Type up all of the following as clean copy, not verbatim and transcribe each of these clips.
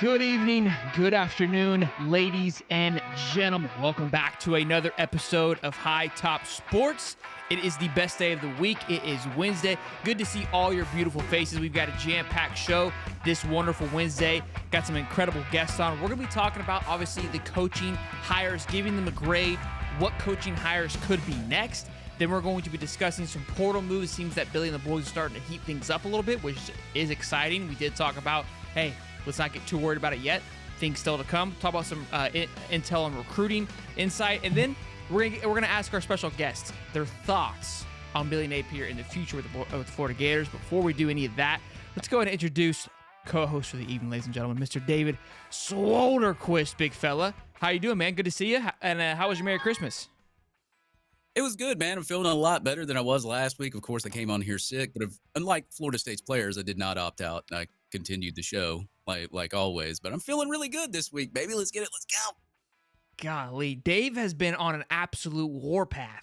Good evening, good afternoon, ladies and gentlemen. Welcome back to another episode of High Top Sports. It is the best day of the week. It is Wednesday. Good to see all your beautiful faces. We've got a jam-packed show this wonderful Wednesday. Got some incredible guests on. We're going to be talking about, obviously, the coaching hires, giving them a grade, what coaching hires could be next. Then we're going to be discussing some portal moves. It seems that Billy and the boys are starting to heat things up a little bit, which is exciting. We did talk about, hey, let's not get too worried about it yet. Things still to come. Talk about some intel and recruiting insight. And then we're gonna ask our special guests their thoughts on Billy Napier in the future with the Florida Gators. Before we do any of that, let's go ahead and introduce co-host for the evening, ladies and gentlemen, Mr. David Swoderquist, big fella. How you doing, man? Good to see you. And how was your Merry Christmas? It was good, man. I'm feeling a lot better than I was last week. Of course, I came on here sick, but unlike Florida State's players, I did not opt out. I continued the show like always, but I'm feeling really good this week, baby. Let's get it. Let's go. Golly, Dave has been on an absolute warpath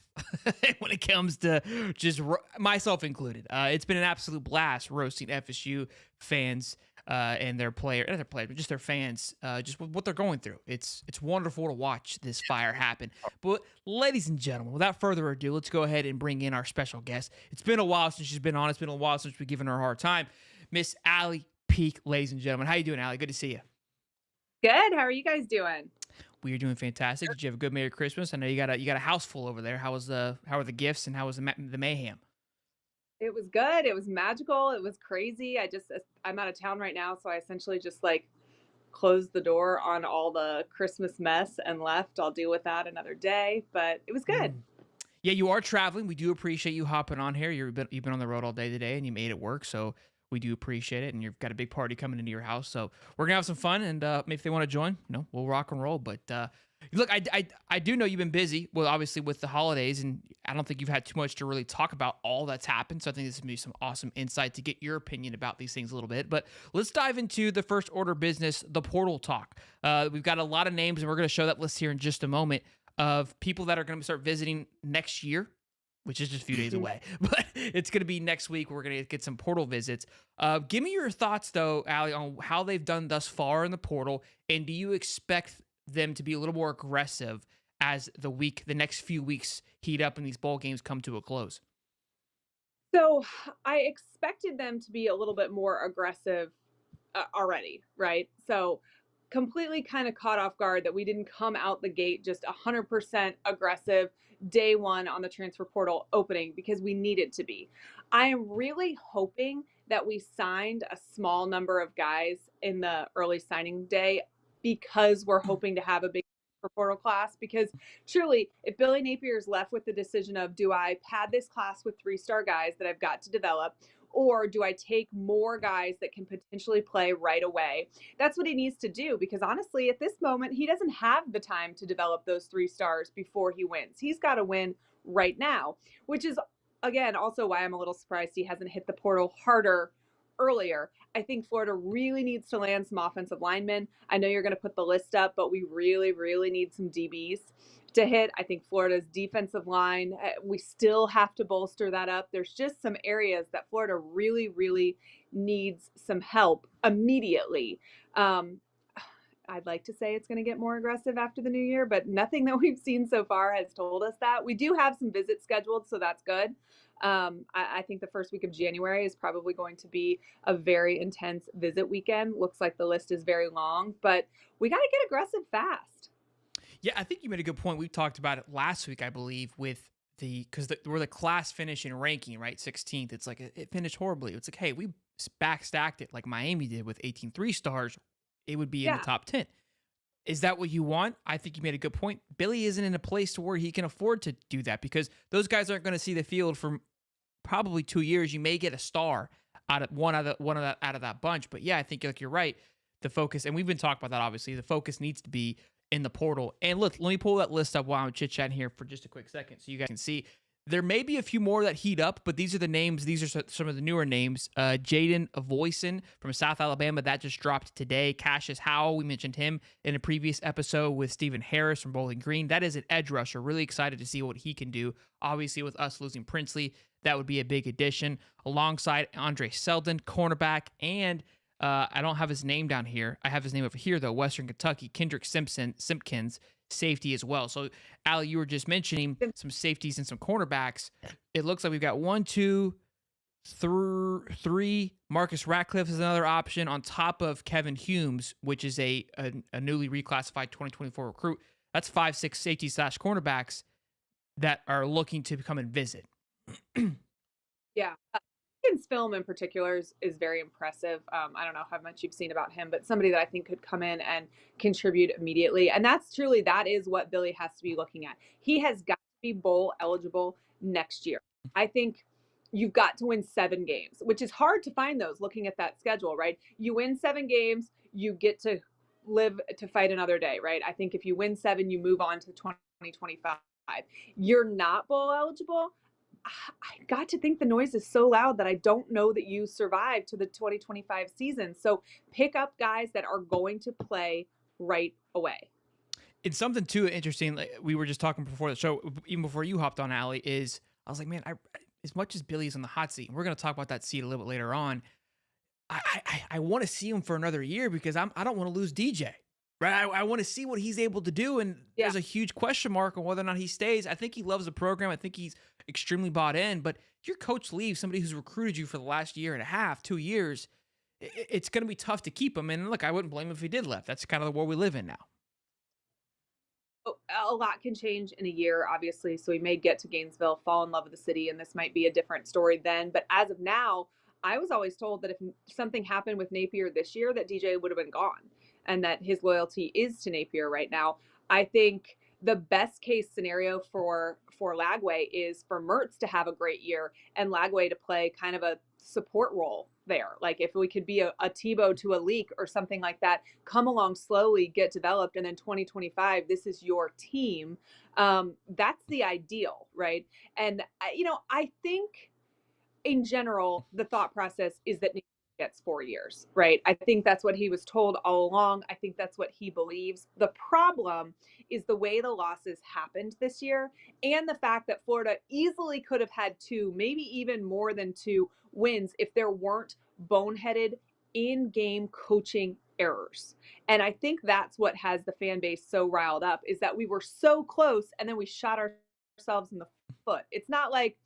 when it comes to just myself included. It's been an absolute blast roasting FSU fans and their player, not their players, but just their fans, just what they're going through. It's wonderful to watch this fire happen. But ladies and gentlemen, without further ado, let's go ahead and bring in our special guest. It's been a while since she's been on. It's been a while since we've given her a hard time. Miss Allie Peak, ladies and gentlemen. How you doing, Allie? Good to see you. Good. How are you guys doing? We are doing fantastic. Did you have a good Merry Christmas? I know you got a house full over there. How were the gifts and how was the mayhem? It was good. It was magical. It was crazy. I'm out of town right now, so I essentially just like closed the door on all the Christmas mess and left. I'll deal with that another day, but it was good. Yeah, you are traveling. We do appreciate you hopping on here. You've been on the road all day today, and you made it work. So we do appreciate it, and you've got a big party coming into your house. So we're gonna have some fun, and maybe if they want to join, we'll rock and roll. But look, I do know you've been busy. Well, obviously with the holidays, and I don't think you've had too much to really talk about all that's happened. So I think this is gonna be some awesome insight to get your opinion about these things a little bit. But let's dive into the first order of business, the portal talk. We've got a lot of names, and we're gonna show that list here in just a moment of people that are gonna start visiting next year, which is just a few days away, but it's going to be next week. We're going to get some portal visits. Give me your thoughts, though, Allie, on how they've done thus far in the portal, and do you expect them to be a little more aggressive as the next few weeks heat up and these bowl games come to a close? So I expected them to be a little bit more aggressive already, right? So completely kind of caught off guard that we didn't come out the gate just 100% aggressive day one on the transfer portal opening because we needed to be. I am really hoping that we signed a small number of guys in the early signing day because we're hoping to have a big portal class, because truly, if Billy Napier is left with the decision of, do I pad this class with 3-star guys that I've got to develop, or do I take more guys that can potentially play right away? That's what he needs to do, because honestly, at this moment, he doesn't have the time to develop those 3 stars before he wins. He's got to win right now, which is, again, also why I'm a little surprised he hasn't hit the portal harder earlier. I think Florida really needs to land some offensive linemen. I know you're going to put the list up, but we really, really need some DBs to hit. I think Florida's defensive line, we still have to bolster that up. There's just some areas that Florida really, really needs some help immediately. I'd like to say it's going to get more aggressive after the new year, but nothing that we've seen so far has told us that. We do have some visits scheduled, so that's good. I think the first week of January is probably going to be a very intense visit weekend. Looks like the list is very long, but we got to get aggressive fast. Yeah, I think you made a good point. We talked about it last week, I believe, with we're the class finishing ranking, right? 16th. It's like it finished horribly. It's like, hey, we backstacked it like Miami did with 18 3-stars. It would be in the top 10. Is that what you want? I think you made a good point. Billy isn't in a place to where he can afford to do that, because those guys aren't going to see the field for probably 2 years. You may get a star out of that bunch, but yeah, I think like you're right. The focus, and we've been talking about that. Obviously, the focus needs to be in the portal. And look, let me pull that list up while I'm chit chatting here for just a quick second, so you guys can see. There may be a few more that heat up, but these are the names. These are some of the newer names. Jaden Avoyson from South Alabama, that just dropped today. Cassius Howell, we mentioned him in a previous episode with Stephen Harris from Bowling Green. That is an edge rusher. Really excited to see what he can do. Obviously, with us losing Princely, that would be a big addition. Alongside Andre Selden, cornerback, and I don't have his name down here. I have his name over here though. Western Kentucky, Kendrick Simpkins, safety as well. So, Allie, you were just mentioning some safeties and some cornerbacks. It looks like we've got one, two, three. Marcus Ratcliffe is another option on top of Kevin Humes, which is a newly reclassified 2024 recruit. That's 5, 6 safety slash cornerbacks that are looking to come and visit. Yeah. His film in particular is very impressive. I don't know how much you've seen about him, but somebody that I think could come in and contribute immediately. And that is what Billy has to be looking at. He has got to be bowl eligible next year. I think you've got to win 7 games, which is hard to find those looking at that schedule, right? You win 7 games, you get to live to fight another day, right? I think if you win 7, you move on to 2025. You're not bowl eligible. I got to think the noise is so loud that I don't know that you survive to the 2025 season. So pick up guys that are going to play right away. It's something too interesting. Like we were just talking before the show, even before you hopped on, Allie, is I was like, man, as much as Billy's on the hot seat, and we're going to talk about that seat a little bit later on. I want to see him for another year because I don't want to lose DJ. Right, I want to see what he's able to do, and there's a huge question mark on whether or not he stays. I think he loves the program. I think he's extremely bought in. But if your coach leaves, somebody who's recruited you for the last year and a half, 2 years, it's going to be tough to keep him. And look, I wouldn't blame him if he did left. That's kind of the world we live in now. A lot can change in a year, obviously. So he may get to Gainesville, fall in love with the city, and this might be a different story then. But as of now, I was always told that if something happened with Napier this year, that DJ would have been gone, and that his loyalty is to Napier right now. I think the best case scenario for Lagway is for Mertz to have a great year and Lagway to play kind of a support role there. Like if we could be a Tebow to a Leak or something like that, come along slowly, get developed, and then 2025, this is your team. That's the ideal, right? And, I think in general, the thought process is that Napier gets 4 years, right? I think that's what he was told all along. I think that's what he believes. The problem is the way the losses happened this year and the fact that Florida easily could have had 2, maybe even more than 2 wins if there weren't boneheaded in-game coaching errors. And I think that's what has the fan base so riled up, is that we were so close and then we shot ourselves in the foot. It's not like,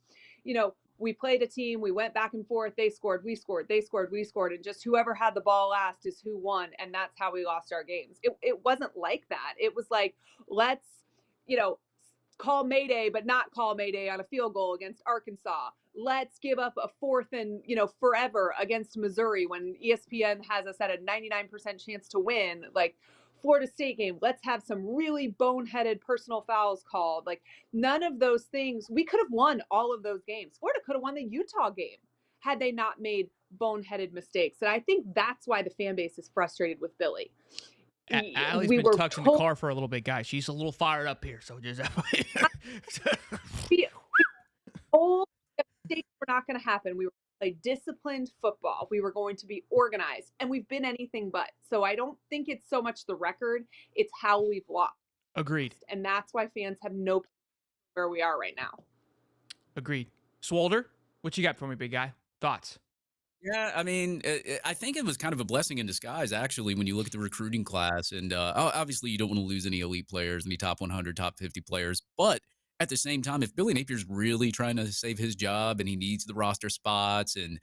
we played a team, we went back and forth, they scored, we scored, they scored, we scored, and just whoever had the ball last is who won, and that's how we lost our games. It wasn't like that. It was like, let's, call Mayday, but not call Mayday on a field goal against Arkansas. Let's give up a 4th and, forever against Missouri when ESPN has us at a 99% chance to win. Like, Florida State game, let's have some really boneheaded personal fouls called. Like, none of those things. We could have won all of those games. Florida could have won the Utah game had they not made boneheaded mistakes. And I think that's why the fan base is frustrated with Billy. Allie's been tucked in the car for a little bit, guys. She's a little fired up here, so just we mistakes were not going to happen. We were play disciplined football. We were going to be organized, and we've been anything but. So I don't think it's so much the record, it's how we've lost. Agreed. And that's why fans have no clue where we are right now. Agreed. Swolder, what you got for me, big guy? Thoughts? Yeah, I mean, I think it was kind of a blessing in disguise, actually, when you look at the recruiting class. And obviously, you don't want to lose any elite players, any top 100, top 50 players. But at the same time, if Billy Napier's really trying to save his job and he needs the roster spots and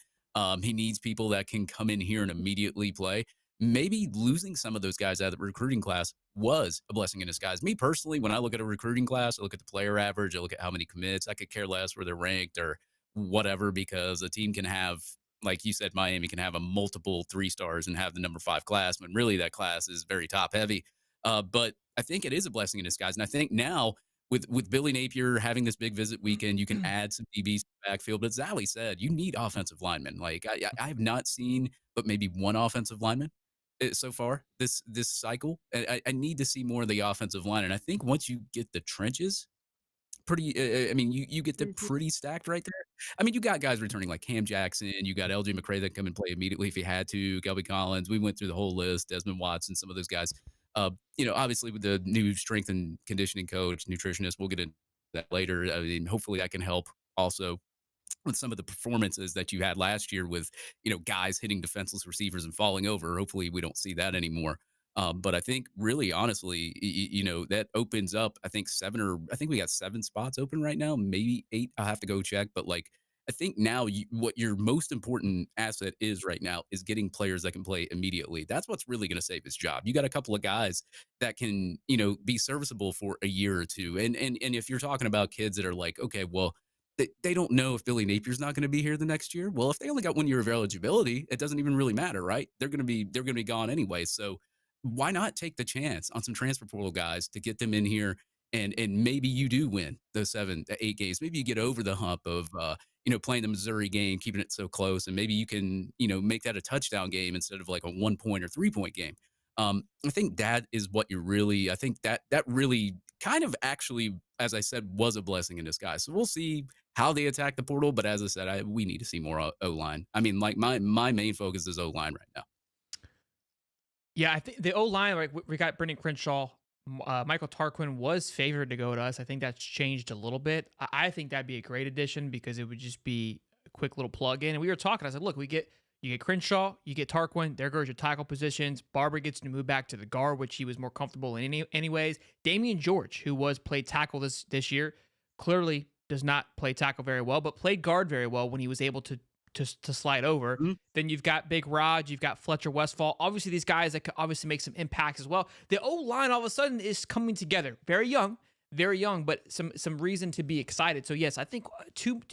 he needs people that can come in here and immediately play, maybe losing some of those guys out of the recruiting class was a blessing in disguise. Me personally, when I look at a recruiting class, I look at the player average, I look at how many commits. I could care less where they're ranked or whatever, because a team can have, like you said, Miami can have a multiple 3 stars and have the number 5 class when really that class is very top heavy. But I think it is a blessing in disguise. And I think now with Billy Napier having this big visit weekend, you can add some DBs to the backfield. But as Ali said, you need offensive linemen. Like I have not seen but maybe one offensive lineman so far this cycle. I need to see more of the offensive line. And I think once you get the trenches pretty, I mean, you get them pretty stacked right there. I mean, you got guys returning like Cam Jackson, you got LJ McCray that come and play immediately if he had to, Kelby Collins. We went through the whole list, Desmond Watson, some of those guys. Obviously with the new strength and conditioning coach, nutritionist, we'll get into that later. I mean, hopefully that can help also. with some of the performances that you had last year with, guys hitting defenseless receivers and falling over. Hopefully, we don't see that anymore. But I think really, honestly, that opens up, I think I think we got 7 spots open right now, maybe 8. I'll have to go check. But like, I think now what your most important asset is right now is getting players that can play immediately. That's what's really going to save his job. You got a couple of guys that can, be serviceable for a year or two. And if you're talking about kids that are like, okay, well, they don't know if Billy Napier's not going to be here the next year. Well, if they only got 1 year of eligibility, it doesn't even really matter, right? They're going to be gone anyway. So why not take the chance on some transfer portal guys to get them in here, and maybe you do win those 7 to 8 games. Maybe you get over the hump of playing the Missouri game, keeping it so close, and maybe you can make that a touchdown game instead of like a 1 point or 3 point game. I think that is what you're really. I think that really kind of actually, as I said, was a blessing in disguise. So we'll see how they attack the portal. But as I said, we need to see more O line. I mean, like my main focus is O line right now. Yeah, I think the O line, like we got Brendan Crenshaw, Michael Tarquin was favored to go to us. I think that's changed a little bit. I think that'd be a great addition because it would just be a quick little plug in. And we were talking. I said, look, you get Crenshaw, you get Tarquin. There goes your tackle positions. Barber gets to move back to the guard, which he was more comfortable in anyways. Damian George, who was played tackle this year, clearly does not play tackle very well, but played guard very well when he was able to slide over. Mhm. Then you've got Big Rod, you've got Fletcher Westfall. Obviously, these guys that could obviously make some impacts as well. The O line all of a sudden is coming together. Very young, but some reason to be excited. So yes, I think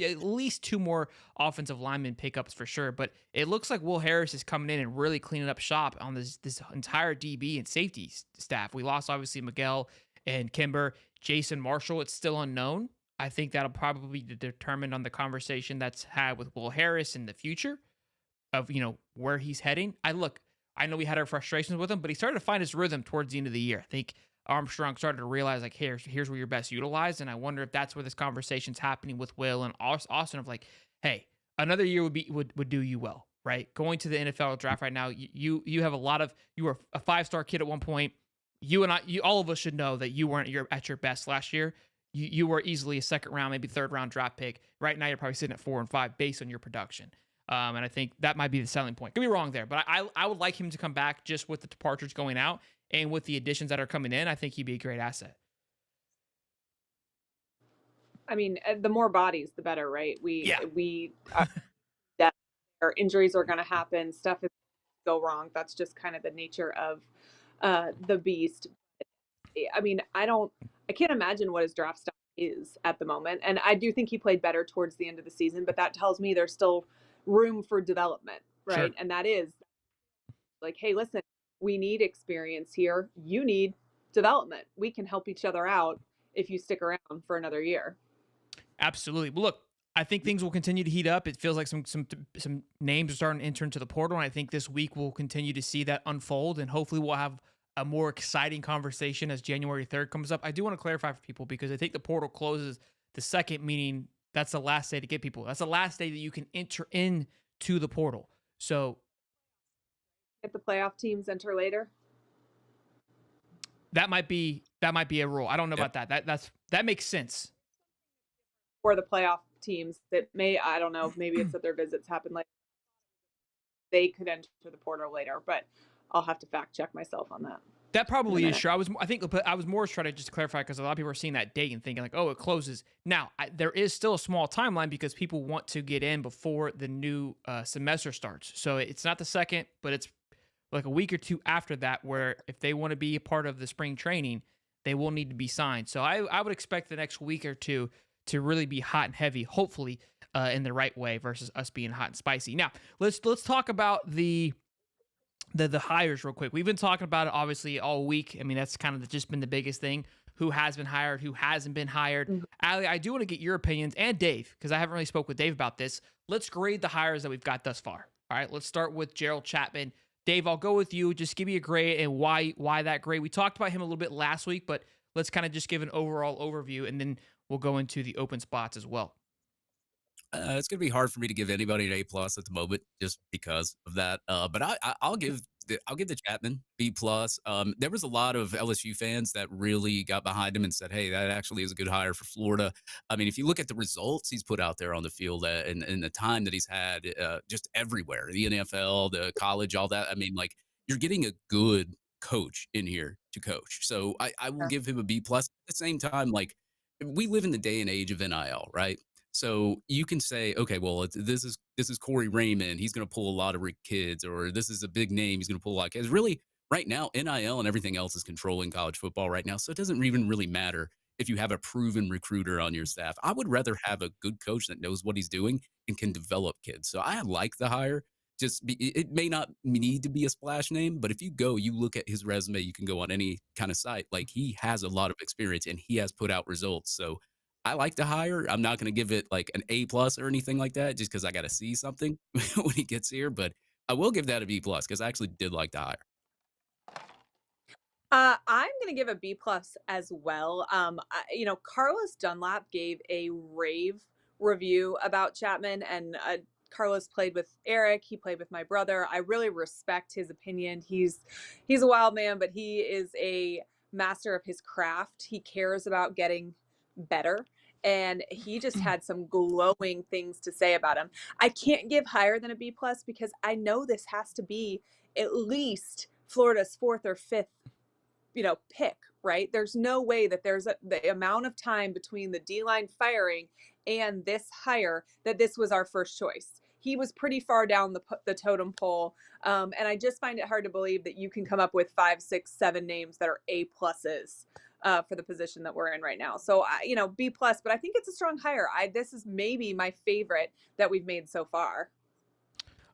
at least 2 more offensive lineman pickups for sure. But it looks like Will Harris is coming in and really cleaning up shop on this entire DB and safety staff. We lost obviously Miguel and Kimber, Jason Marshall. It's still unknown. I think that'll probably be determined on the conversation that's had with Will Harris in the future of where he's heading. I know we had our frustrations with him, but he started to find his rhythm towards the end of the year. I think Armstrong started to realize like, here's where you're best utilized, and I wonder if that's where this conversation's happening with Will and Austin of like, hey, another year would do you well, right? Going to the NFL draft right now, you have you were a 5-star kid at one point. You and I, all of us should know that you weren't at your best last year. You were easily a 2nd round, maybe 3rd round draft pick. Right now, you're probably sitting at 4 and 5 based on your production. And I think that might be the selling point. Could be wrong there, but I would like him to come back just with the departures going out and with the additions that are coming in. I think he'd be a great asset. I mean, the more bodies, the better, right? Yeah. That our injuries are going to happen. Stuff is going to go wrong. That's just kind of the nature of the beast. I mean, I can't imagine what his draft stock is at the moment. And I do think he played better towards the end of the season, but that tells me there's still room for development, right? Sure. And that is like, hey, listen, we need experience here. You need development. We can help each other out if you stick around for another year. Absolutely. Well, look, I think things will continue to heat up. It feels like some names are starting to enter into the portal, and I think this week we'll continue to see that unfold, and hopefully we'll have a more exciting conversation as January 3rd comes up. I do want to clarify for people because I think the portal closes the 2nd, meaning that's the last day to get people. That's the last day that you can enter into the portal. So If the playoff teams enter later, that might be a rule. I don't know Yep. about that. That makes sense. or the playoff teams that I don't know, maybe it's that their visits happen later. They could enter the portal later, but I'll have to fact check myself on that. That probably is true. I was more trying to just clarify because a lot of people are seeing that date and thinking like, oh, it closes. Now, there is still a small timeline because people want to get in before the new semester starts. So it's not the 2nd, but it's like a week or 2 after that where if they want to be a part of the spring training, they will need to be signed. So I would expect the next week or 2 to really be hot and heavy, hopefully in the right way versus us being hot and spicy. Now, let's talk about the hires real quick. We've been talking about it obviously all week. I mean, that's kind of just been the biggest thing. Who has been hired, who hasn't been hired. Mhm. Allie, I do want to get your opinions and Dave, because I haven't really spoke with Dave about this. Let's grade the hires that we've got thus far. All right, let's start with Gerald Chapman. Dave, I'll go with you. Just give me a grade and why that grade. We talked about him a little bit last week, but let's kind of just give an overall overview, and then we'll go into the open spots as well. It's going to be hard for me to give anybody an A plus at the moment just because of that. But I'll give I'll give the Chapman B plus. There was a lot of LSU fans that really got behind him and said, "Hey, that actually is a good hire for Florida." I mean, if you look at the results he's put out there on the field and the time that he's had, just everywhere, the NFL, the college, all that. I mean, like you're getting a good coach in here to coach. So I will give him a B plus. At the same time, like we live in the day and age of NIL, right? So you can say, okay, well, this is Corey Raymond. He's going to pull a lot of kids, or this is a big name. He's going to pull a lot of kids. Really, right now, NIL and everything else is controlling college football right now. So it doesn't even really matter if you have a proven recruiter on your staff. I would rather have a good coach that knows what he's doing and can develop kids. So I like the hire. It may not need to be a splash name, but if you look at his resume, you can go on any kind of site. Like he has a lot of experience and he has put out results. So I like to hire. I'm not going to give it like an A plus or anything like that, just because I got to see something when he gets here. But I will give that a B plus because I actually did like the hire. I'm going to give a B plus as well. Carlos Dunlap gave a rave review about Chapman, and Carlos played with Eric. He played with my brother. I really respect his opinion. He's a wild man, but he is a master of his craft. He cares about getting better. And he just had some glowing things to say about him. I can't give higher than a B plus because I know this has to be at least Florida's fourth or fifth pick, right? There's no way that the amount of time between the D-line firing and this hire that this was our first choice. He was pretty far down the totem pole. And I just find it hard to believe that you can come up with 5, 6, 7 names that are A pluses for the position that we're in right now. So, B plus, but I think it's a strong hire. This is maybe my favorite that we've made so far.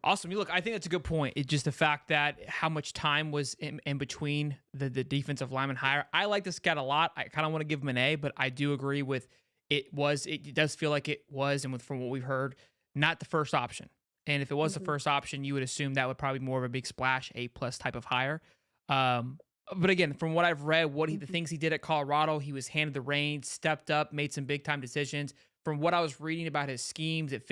Awesome. Look, I think that's a good point. It's just the fact that how much time was in between the defensive lineman hire. I like this guy a lot. I kind of want to give him an A, but I do agree with it does feel like it was, and from what we've heard, not the first option. And if it was the first option, you would assume that would probably be more of a big splash, A plus type of hire. But again, from what I've read, the things he did at Colorado, he was handed the reins, stepped up, made some big time decisions. From what I was reading about his schemes, it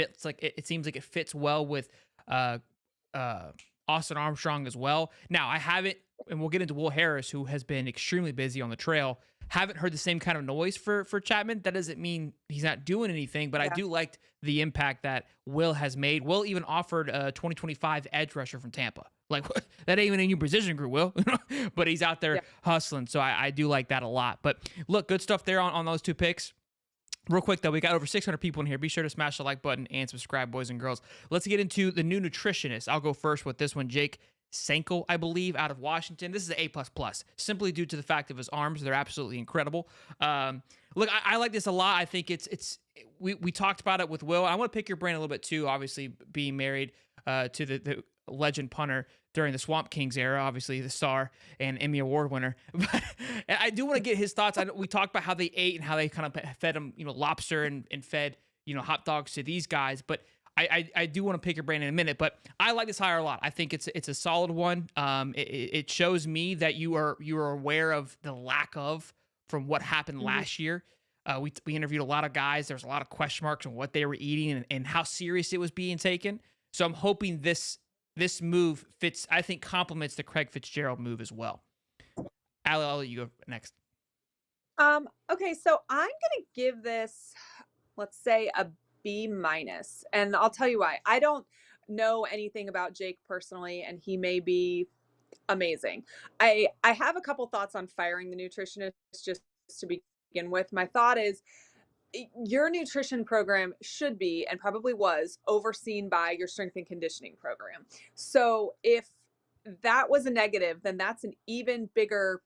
seems like it fits well with Austin Armstrong as well. Now, I haven't, and we'll get into Will Harris, who has been extremely busy on the trail. Haven't heard the same kind of noise for Chapman. That doesn't mean he's not doing anything, but I do like the impact that Will has made. Will even offered a 2025 edge rusher from Tampa. Like, that ain't even in your position group, Will. But he's out there hustling, so I do like that a lot. But look, good stuff there on those two picks. Real quick, though, we got over 600 people in here. Be sure to smash the like button and subscribe, boys and girls. Let's get into the new nutritionist. I'll go first with this one, Jake Sankel, I believe, out of Washington. This is an A++, simply due to the fact of his arms. They're absolutely incredible. Look, I like this a lot. I think we talked about it with Will. I want to pick your brain a little bit, too, obviously being married to the legend punter during the Swamp Kings era, obviously the star and Emmy Award winner. But I do want to get his thoughts. We talked about how they ate and how they kind of fed them, lobster and fed, hot dogs to these guys. But I do want to pick your brain in a minute. But I like this hire a lot. I think it's a solid one. It shows me that you are aware of the lack of from what happened last year. We interviewed a lot of guys. There's a lot of question marks on what they were eating and how serious it was being taken. So I'm hoping this move fits, I think complements the Craig Fitzgerald move as well. I'll let you go next. Okay, so I'm going to give this, let's say, a B minus. And I'll tell you why. I don't know anything about Jake personally, and he may be amazing. I have a couple thoughts on firing the nutritionist just to begin with. My thought is, your nutrition program should be, and probably was, overseen by your strength and conditioning program. So if that was a negative, then that's an even bigger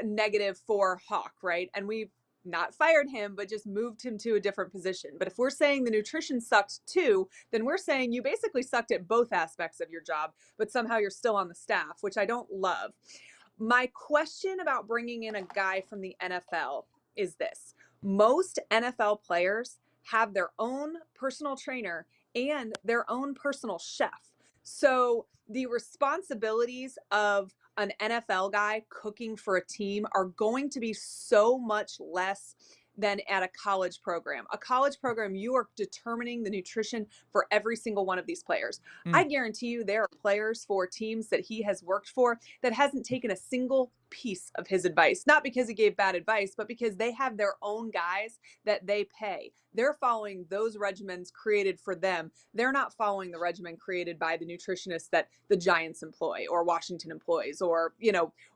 negative for Hawk, right? And we've not fired him, but just moved him to a different position. But if we're saying the nutrition sucked too, then we're saying you basically sucked at both aspects of your job, but somehow you're still on the staff, which I don't love. My question about bringing in a guy from the NFL is this. Most NFL players have their own personal trainer and their own personal chef. So the responsibilities of an NFL guy cooking for a team are going to be so much less than at a college program. A college program, you are determining the nutrition for every single one of these players. I guarantee you there are players for teams that he has worked for that hasn't taken a single piece of his advice, not because he gave bad advice, but because they have their own guys that they pay. They're following those regimens created for them. They're not following the regimen created by the nutritionist that the Giants employ or Washington employs or,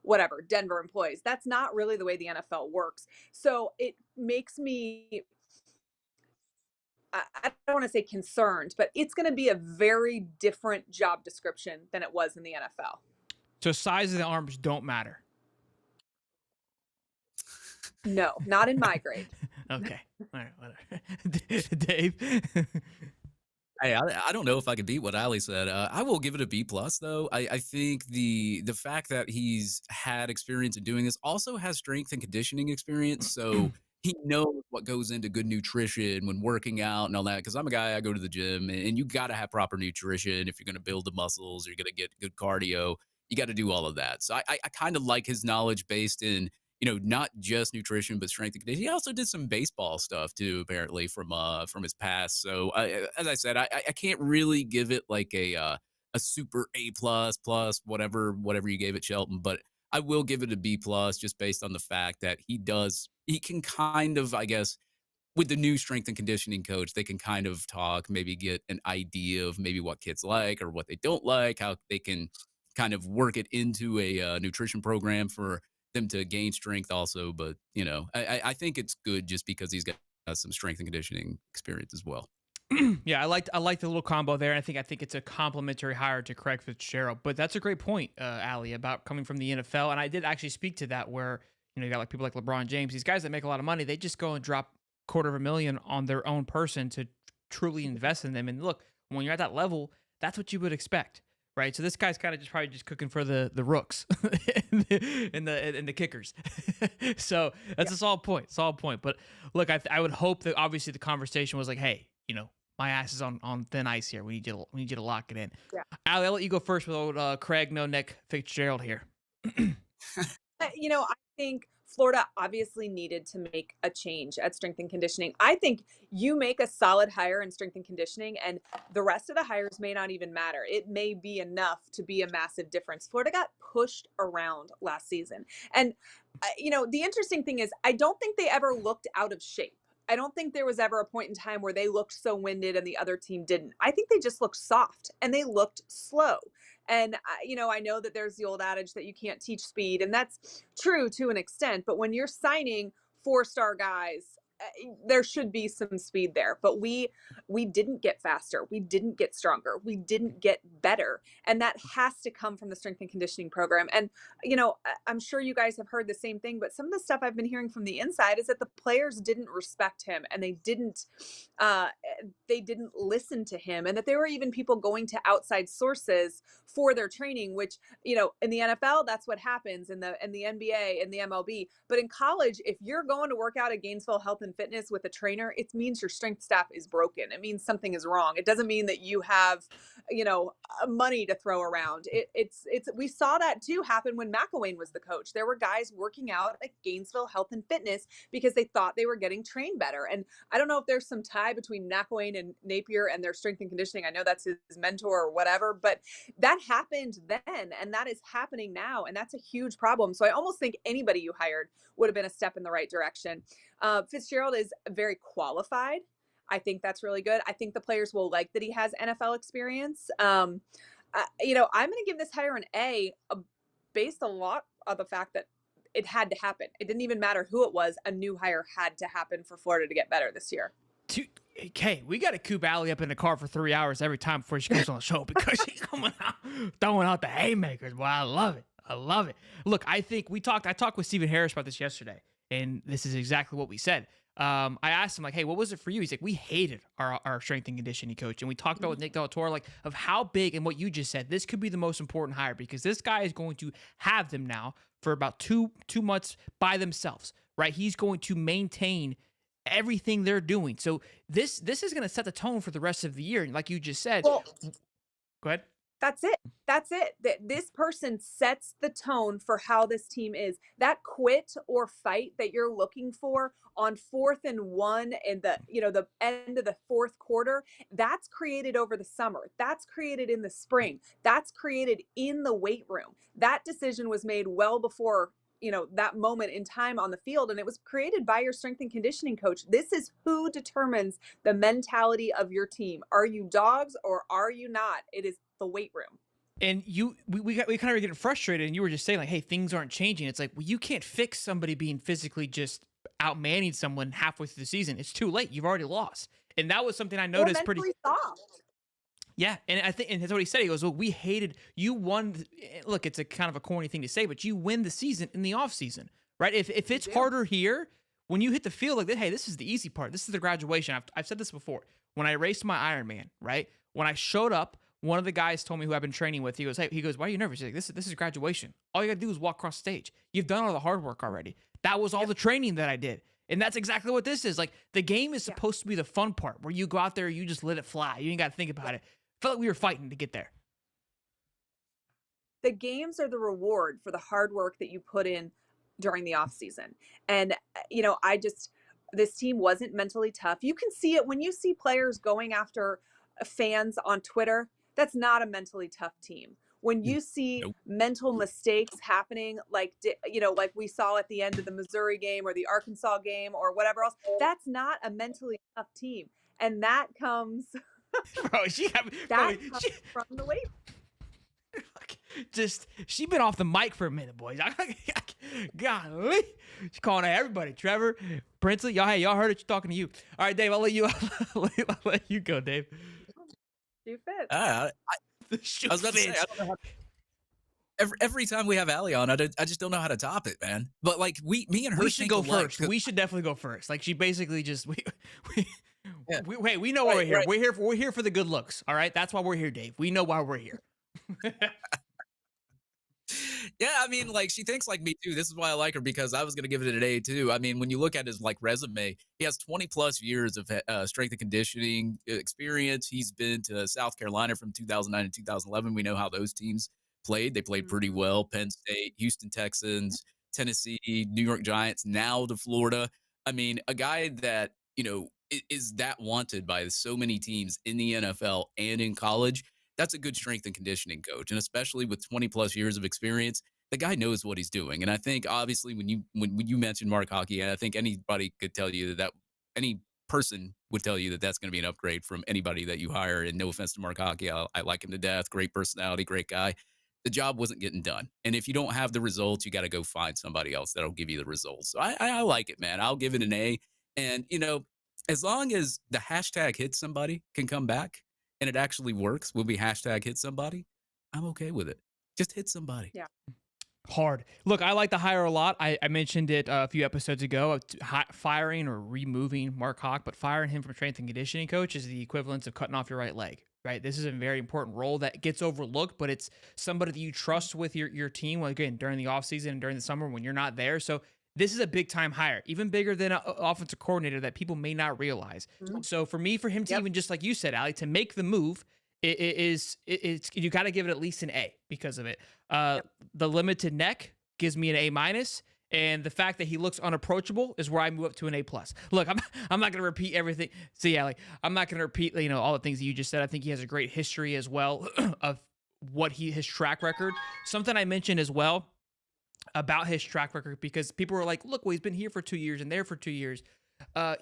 whatever, Denver employs. That's not really the way the NFL works. So it makes me, I don't want to say concerned, but it's going to be a very different job description than it was in the NFL. So size of the arms don't matter. No, not in my grade. Okay. All right, whatever. Dave? Hey, I don't know if I could beat what Ali said. I will give it a B plus though. I think the fact that he's had experience in doing this, also has strength and conditioning experience, so he knows what goes into good nutrition when working out and all that. Because I'm a guy, I go to the gym, and you got to have proper nutrition if you're going to build the muscles, you're going to get good cardio. You got to do all of that. So I kind of like his knowledge based in, not just nutrition, but strength and conditioning. He also did some baseball stuff too, apparently from his past. So as I said, I can't really give it like a super A plus, whatever you gave it, Shelton, but I will give it a B plus just based on the fact that he can kind of, I guess, with the new strength and conditioning coach, they can kind of talk, maybe get an idea of maybe what kids like or what they don't like, how they can kind of work it into a nutrition program for them to gain strength also. But, I think it's good just because he's got some strength and conditioning experience as well. Yeah, I like the little combo there. I think it's a complimentary hire to Craig Fitzgerald. But that's a great point, Ali, about coming from the NFL. And I did actually speak to that where, you got like people like LeBron James, these guys that make a lot of money, they just go and drop $250,000 on their own person to truly invest in them. And look, when you're at that level, that's what you would expect. Right, so this guy's kind of probably just cooking for the rooks and the kickers. So that's a solid point. But look, I would hope that obviously the conversation was like, hey, my ass is on thin ice here. We need you to lock it in. Yeah. Ali, I'll let you go first with Craig No Neck Fitzgerald here. I think Florida obviously needed to make a change at strength and conditioning. I think you make a solid hire in strength and conditioning, and the rest of the hires may not even matter. It may be enough to be a massive difference. Florida got pushed around last season. And, the interesting thing is, I don't think they ever looked out of shape. I don't think there was ever a point in time where they looked so winded and the other team didn't. I think they just looked soft and they looked slow. And, I know that there's the old adage that you can't teach speed, and that's true to an extent. But when you're signing 4-star guys, there should be some speed there. But we didn't get faster. We didn't get stronger. We didn't get better. And that has to come from the strength and conditioning program. And, I'm sure you guys have heard the same thing, but some of the stuff I've been hearing from the inside is that the players didn't respect him and they didn't listen to him, and that there were even people going to outside sources for their training, which, in the NFL, that's what happens, in the NBA and the MLB. But in college, if you're going to work out at Gainesville Health and Fitness with a trainer, it means your strength staff is broken. It means something is wrong. It doesn't mean that you have, money to throw around. We saw that too happen when McElwain was the coach. There were guys working out at Gainesville Health and Fitness because they thought they were getting trained better. And I don't know if there's some tie between McElwain and Napier and their strength and conditioning. I know that's his mentor or whatever, but that happened then, and that is happening now, and that's a huge problem. So I almost think anybody you hired would have been a step in the right direction. Fitzgerald is very qualified. I think that's really good. I think the players will like that he has NFL experience. I'm going to give this hire an A, based a lot of the fact that it had to happen. It didn't even matter who it was. A new hire had to happen for Florida to get better this year. Okay, we got to coop Allie up in the car for 3 hours every time before she comes on the show because she's coming out, throwing out the haymakers. Well, I love it. Look, I talked with Stephen Harris about this yesterday, and this is exactly what we said. I asked him, like, hey, what was it for you? He's like, we hated our strength and conditioning coach. And we talked about with Nick Del Toro, like, of how big, and what you just said, this could be the most important hire because this guy is going to have them now for about two months by themselves, right? He's going to maintain everything they're doing. So this is going to set the tone for the rest of the year. And like you just said, Well, go ahead. That's it. That's it. This person sets the tone for how this team is. That quit or fight that you're looking for on 4th and 1 and the end of the fourth quarter, that's created over the summer. That's created in the spring. That's created in the weight room. That decision was made well before that moment in time on the field, and it was created by your strength and conditioning coach. This is who determines the mentality of your team. Are you dogs or are you not? It is the weight room. And we kind of getting frustrated, and you were just saying like, hey, things aren't changing. It's like, well, you can't fix somebody being physically just outmanning someone halfway through the season. It's too late. You've already lost. And that was something I noticed pretty soft. Yeah, and I think, and that's what he said. He goes, well, we hated, you won. Look, it's a kind of a corny thing to say, but you win the season in the off season, right? If it's harder here, when you hit the field, like, hey, this is the easy part. This is the graduation. I've said this before. When I raced my Ironman, right? When I showed up, one of the guys told me who I've been training with, he goes, why are you nervous? He's like, this is graduation. All you got to do is walk across stage. You've done all the hard work already. That was all the training that I did. And that's exactly what this is. Like, the game is supposed to be the fun part where you go out there, you just let it fly. You ain't got to think about it. Felt like we were fighting to get there. The games are the reward for the hard work that you put in during the off season. And, this team wasn't mentally tough. You can see it when you see players going after fans on Twitter. That's not a mentally tough team. When you see mental mistakes happening, like we saw at the end of the Missouri game or the Arkansas game or whatever else, that's not a mentally tough team. And that comes bro, from the weight. She been off the mic for a minute, boys. Golly. She's calling out everybody. Trevor, Princely, y'all heard it. She's talking to you. All right, Dave, I'll let you go, Dave. You fit. I was about to say, I don't know every time we have Allie on, I just don't know how to top it, man. But like me and her, we should go first. We should definitely go first. Like, she basically just we know why we're here. Right. We're here for the good looks. All right, that's why we're here, Dave. We know why we're here. Yeah, I mean, like, she thinks like me too. This is why I like her, because I was going to give it an A too. I mean, when you look at his like resume, he has 20 plus years of strength and conditioning experience. He's been to South Carolina from 2009 to 2011. We know how those teams played. They played pretty well. Penn State, Houston Texans, Tennessee, New York Giants, now to Florida. I mean, a guy that, is that wanted by so many teams in the NFL and in college. That's a good strength and conditioning coach. And especially with 20 plus years of experience, the guy knows what he's doing. And I think obviously when you mentioned Mark Hockey, I think anybody could tell you that any person would tell you that that's going to be an upgrade from anybody that you hire. And no offense to Mark Hockey, I like him to death. Great personality, great guy. The job wasn't getting done. And if you don't have the results, you got to go find somebody else that'll give you the results. So I like it, man. I'll give it an A. And, as long as the hashtag hit somebody can come back, and it actually works when we hashtag hit somebody, I'm okay with it. Just hit somebody. Yeah. Hard. Look, I like the hire a lot. I mentioned it a few episodes ago, firing or removing Mark Hawk, but firing him from strength and conditioning coach is the equivalent of cutting off your right leg, right? This is a very important role that gets overlooked, but it's somebody that you trust with your team, again, during the offseason and during the summer when you're not there. So this is a big time hire, even bigger than an offensive coordinator that people may not realize. Mm-hmm. So for me, for him to even, just like you said, Allie, to make the move, it's you got to give it at least an A because of it. The limited neck gives me an A-, and the fact that he looks unapproachable is where I move up to an A+. Look, I'm not going to repeat everything. See, Allie, I'm not going to repeat all the things that you just said. I think he has a great history as well of what his track record. Something I mentioned as well about his track record, because people were like, look, well, he's been here for 2 years and there for 2 years.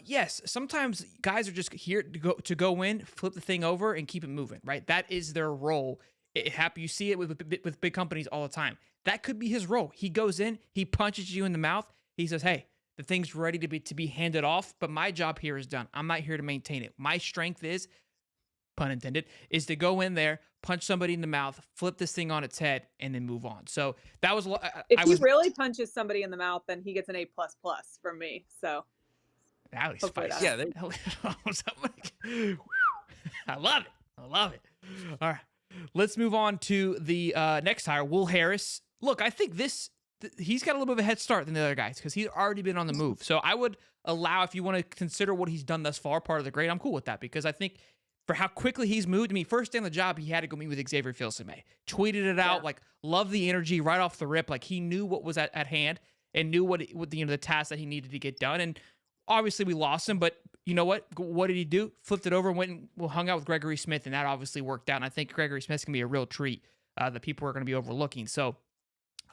Yes, sometimes guys are just here to go in, flip the thing over, and keep it moving, right? That is their role. You see it with big companies all the time. That could be his role. He goes in, he punches you in the mouth. He says, hey, the thing's ready to be handed off, but my job here is done. I'm not here to maintain it. My strength is, pun intended, is to go in there, punch somebody in the mouth, flip this thing on its head, and then move on. So that was if he really punches somebody in the mouth, then he gets an A++ from me. So that was spicy. Yeah, I love it. All right, let's move on to the next hire, Will Harris. Look, I think he's got a little bit of a head start than the other guys because he's already been on the move. So I would allow, if you want to consider what he's done thus far, part of the grade, I'm cool with that, because I think for how quickly he's moved. I mean, first day on the job, he had to go meet with Xavier Filsaime. Tweeted it out, Yeah. like, love the energy right off the rip. Like, he knew what was at hand and knew what the, the task that he needed to get done. And obviously we lost him, but you know what? What did he do? Flipped it over and went and hung out with Gregory Smith, and that obviously worked out. And I think Gregory Smith's going to be a real treat that people are going to be overlooking. So,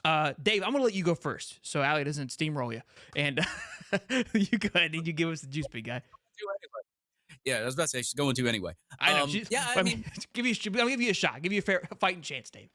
Dave, I'm going to let you go first so Allie doesn't steamroll you. And you go ahead and you give us the juice, big guy. Yeah, I was about to say she's going to anyway. I know. Yeah, I mean, I'll give you a shot. Give you a fair fighting chance, Dave.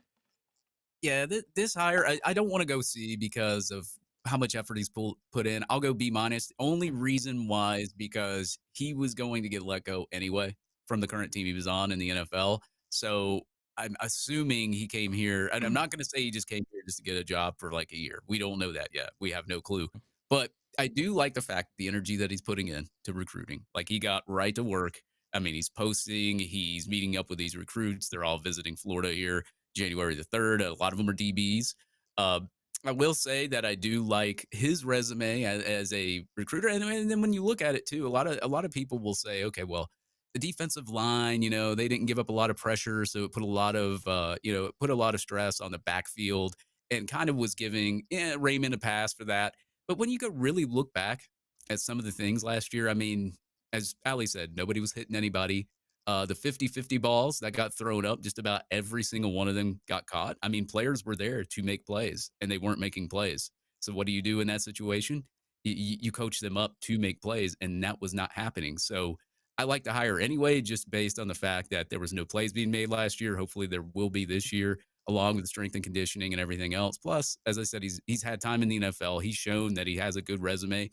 Yeah, this hire, I don't want to go C because of how much effort he's put in. I'll go B minus. Only reason why is because he was going to get let go anyway from the current team he was on in the NFL. So I'm assuming he came here, and I'm not going to say he just came here just to get a job for like a year. We don't know that yet. We have no clue. But I do like the fact, the energy that he's putting in to recruiting. Like, he got right to work. I mean, he's posting, he's meeting up with these recruits. They're all visiting Florida here January the 3rd. A lot of them are DBs. I will say that I do like his resume as a recruiter. And then when you look at it too, a lot of people will say, okay, well, the defensive line, they didn't give up a lot of pressure. So it put a lot of, it put a lot of stress on the backfield and kind of was giving Raymond a pass for that. But when you go really look back at some of the things last year, I mean, as Ali said, nobody was hitting anybody. The 50-50 balls that got thrown up, just about every single one of them got caught. I mean, players were there to make plays, and they weren't making plays. So what do you do in that situation? You coach them up to make plays, and that was not happening. So I like to hire anyway, just based on the fact that there was no plays being made last year. Hopefully there will be this year, along with strength and conditioning and everything else. Plus, as I said, he's had time in the NFL. He's shown that he has a good resume.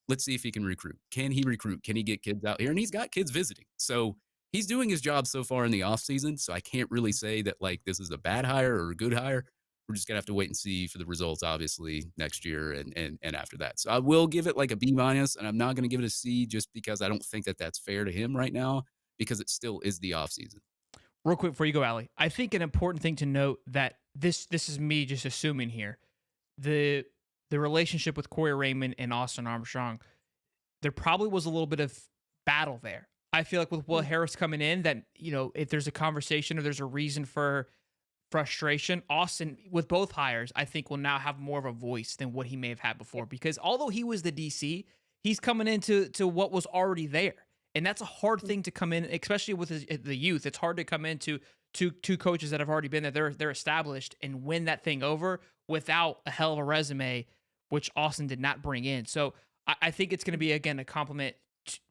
Let's see if he can recruit. Can he recruit? Can he get kids out here? And he's got kids visiting. So he's doing his job so far in the offseason. So I can't really say that like this is a bad hire or a good hire. We're just gonna have to wait and see for the results, obviously, next year and after that. So I will give it like a B minus, and I'm not gonna give it a C just because I don't think that that's fair to him right now, because it still is the offseason. Real quick before you go, Allie, I think an important thing to note that this is me just assuming here. The relationship with Corey Raymond and Austin Armstrong, there probably was a little bit of battle there. I feel like with Will Harris coming in, that, if there's a conversation or there's a reason for frustration, Austin, with both hires, I think will now have more of a voice than what he may have had before. Because although he was the DC, he's coming into what was already there. And that's a hard thing to come in, especially with the youth. It's hard to come into two coaches that have already been there. They're established and win that thing over without a hell of a resume, which Austin did not bring in. So I think it's going to be, again,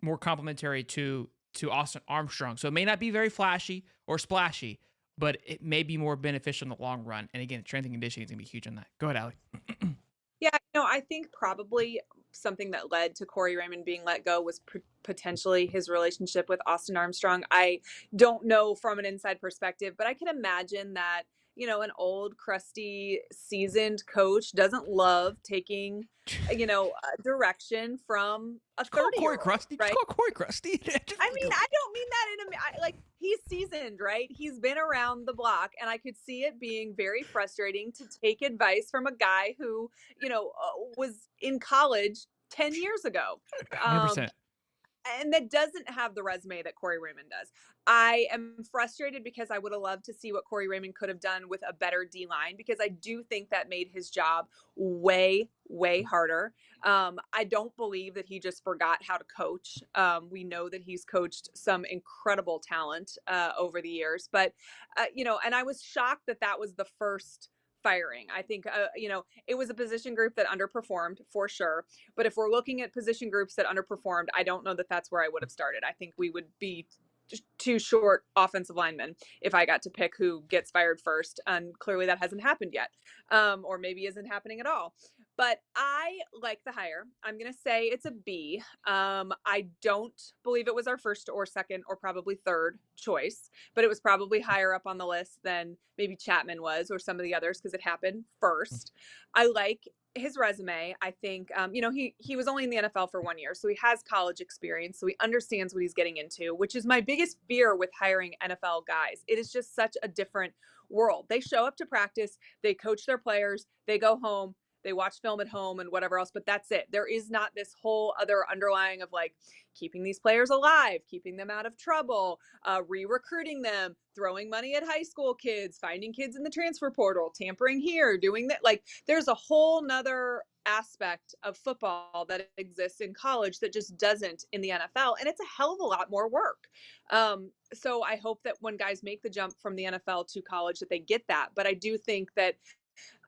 more complimentary to Austin Armstrong. So it may not be very flashy or splashy, but it may be more beneficial in the long run. And again, strength and conditioning is going to be huge on that. Go ahead, Allie. Yeah, I think probably something that led to Corey Raymond being let go was potentially his relationship with Austin Armstrong. I don't know from an inside perspective, but I can imagine that, an old, crusty, seasoned coach doesn't love taking, direction from a 30-year-old. Corey Crusty, right? Call Corey Crusty. I mean, I don't mean that like, he's seasoned, right? He's been around the block, and I could see it being very frustrating to take advice from a guy who, was in college 10 years ago. 100%. And that doesn't have the resume that Corey Raymond does. I am frustrated because I would have loved to see what Corey Raymond could have done with a better D-line, because I do think that made his job way, way harder. I don't believe that he just forgot how to coach. We know that he's coached some incredible talent over the years, but, and I was shocked that was the first firing. I think, it was a position group that underperformed for sure. But if we're looking at position groups that underperformed, I don't know that that's where I would have started. I think we would be too short offensive linemen if I got to pick who gets fired first. And clearly that hasn't happened yet, or maybe isn't happening at all. But I like the hire. I'm going to say it's a B. I don't believe it was our first or second or probably third choice, but it was probably higher up on the list than maybe Chapman was or some of the others, because it happened first. I like his resume. I think, he was only in the NFL for 1 year, so he has college experience, so he understands what he's getting into, which is my biggest fear with hiring NFL guys. It is just such a different world. They show up to practice, they coach their players, they go home, They watch film at home and whatever else, but that's it. There is not this whole other underlying of like keeping these players alive, keeping them out of trouble, re-recruiting them, throwing money at high school kids, finding kids in the transfer portal, tampering here, doing that. Like there's a whole nother aspect of football that exists in college that just doesn't in the NFL. And it's a hell of a lot more work. So I hope that when guys make the jump from the NFL to college that they get that. But I do think that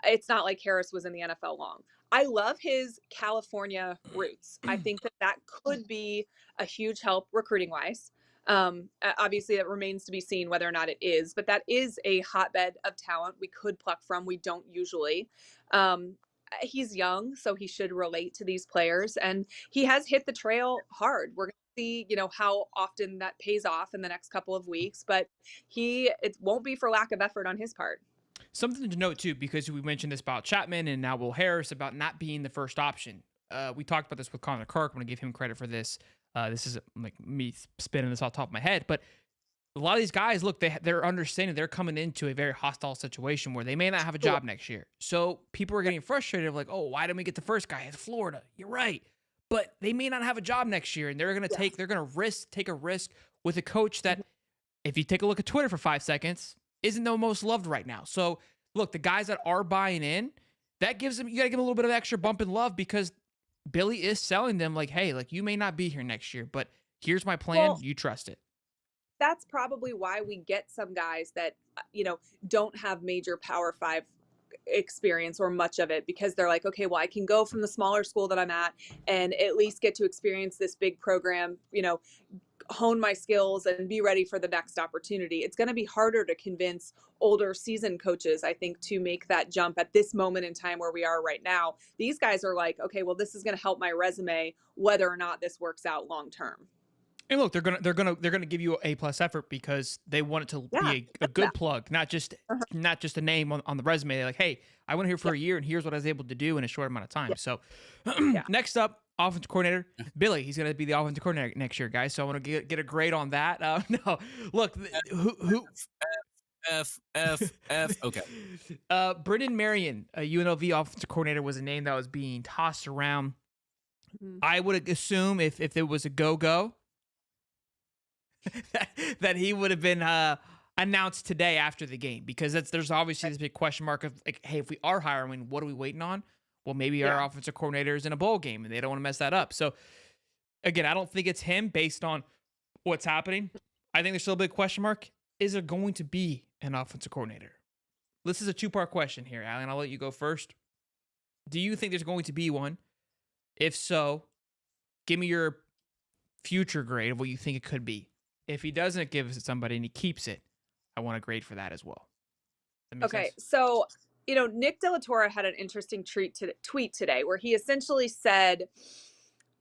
it's not like Harris was in the NFL long. I love his California roots. I think that that could be a huge help recruiting wise. Obviously, it remains to be seen whether or not it is, but that is a hotbed of talent we could pluck from. We don't usually. He's young, so he should relate to these players, and he has hit the trail hard. We're going to see, how often that pays off in the next couple of weeks, but it won't be for lack of effort on his part. Something to note too, because we mentioned this about Chapman and now Will Harris about not being the first option. We talked about this with Connor Kirk. I'm going to give him credit for this. This is like me spinning this off the top of my head, but a lot of these guys, look, they're understanding they're coming into a very hostile situation where they may not have a job next year. So people are getting frustrated of like, oh, why didn't we get the first guy? It's Florida. You're right. But they may not have a job next year, and they're going to take a risk with a coach that, if you take a look at Twitter for 5 seconds, isn't the most loved right now. So look, the guys that are buying in, that gives them, you got to give them a little bit of extra bump in love, because Billy is selling them like, hey, like you may not be here next year, but here's my plan. You trust it. That's probably why we get some guys that, don't have major Power 5 experience or much of it, because they're like, okay, well, I can go from the smaller school that I'm at and at least get to experience this big program, hone my skills and be ready for the next opportunity. It's going to be harder to convince older seasoned coaches, I think, to make that jump at this moment in time where we are right now. These guys are like, okay, well, this is going to help my resume, whether or not this works out long term. And look, they're gonna give you A+ effort because they want it to be a good plug, not just a name on the resume. They're like, hey, I went here for a year, and here's what I was able to do in a short amount of time. So, next up, offensive coordinator Billy. He's gonna be the offensive coordinator next year, guys. So I want to get a grade on that. No, look, who F. Okay. Brendan Marion, a UNLV offensive coordinator, was a name that was being tossed around. I would assume if it was a go. that he would have been announced today after the game, because there's obviously this big question mark of like, hey, if we are hiring, what are we waiting on? Well, maybe our offensive coordinator is in a bowl game and they don't want to mess that up. So again, I don't think it's him based on what's happening. I think there's still a big question mark. Is there going to be an offensive coordinator? This is a 2-part question here, Alan. I'll let you go first. Do you think there's going to be one? If so, give me your future grade of what you think it could be. If he doesn't give it to somebody and he keeps it, I want a grade for that as well. Okay, sense? So, Nick De La Torre had an interesting tweet today where he essentially said,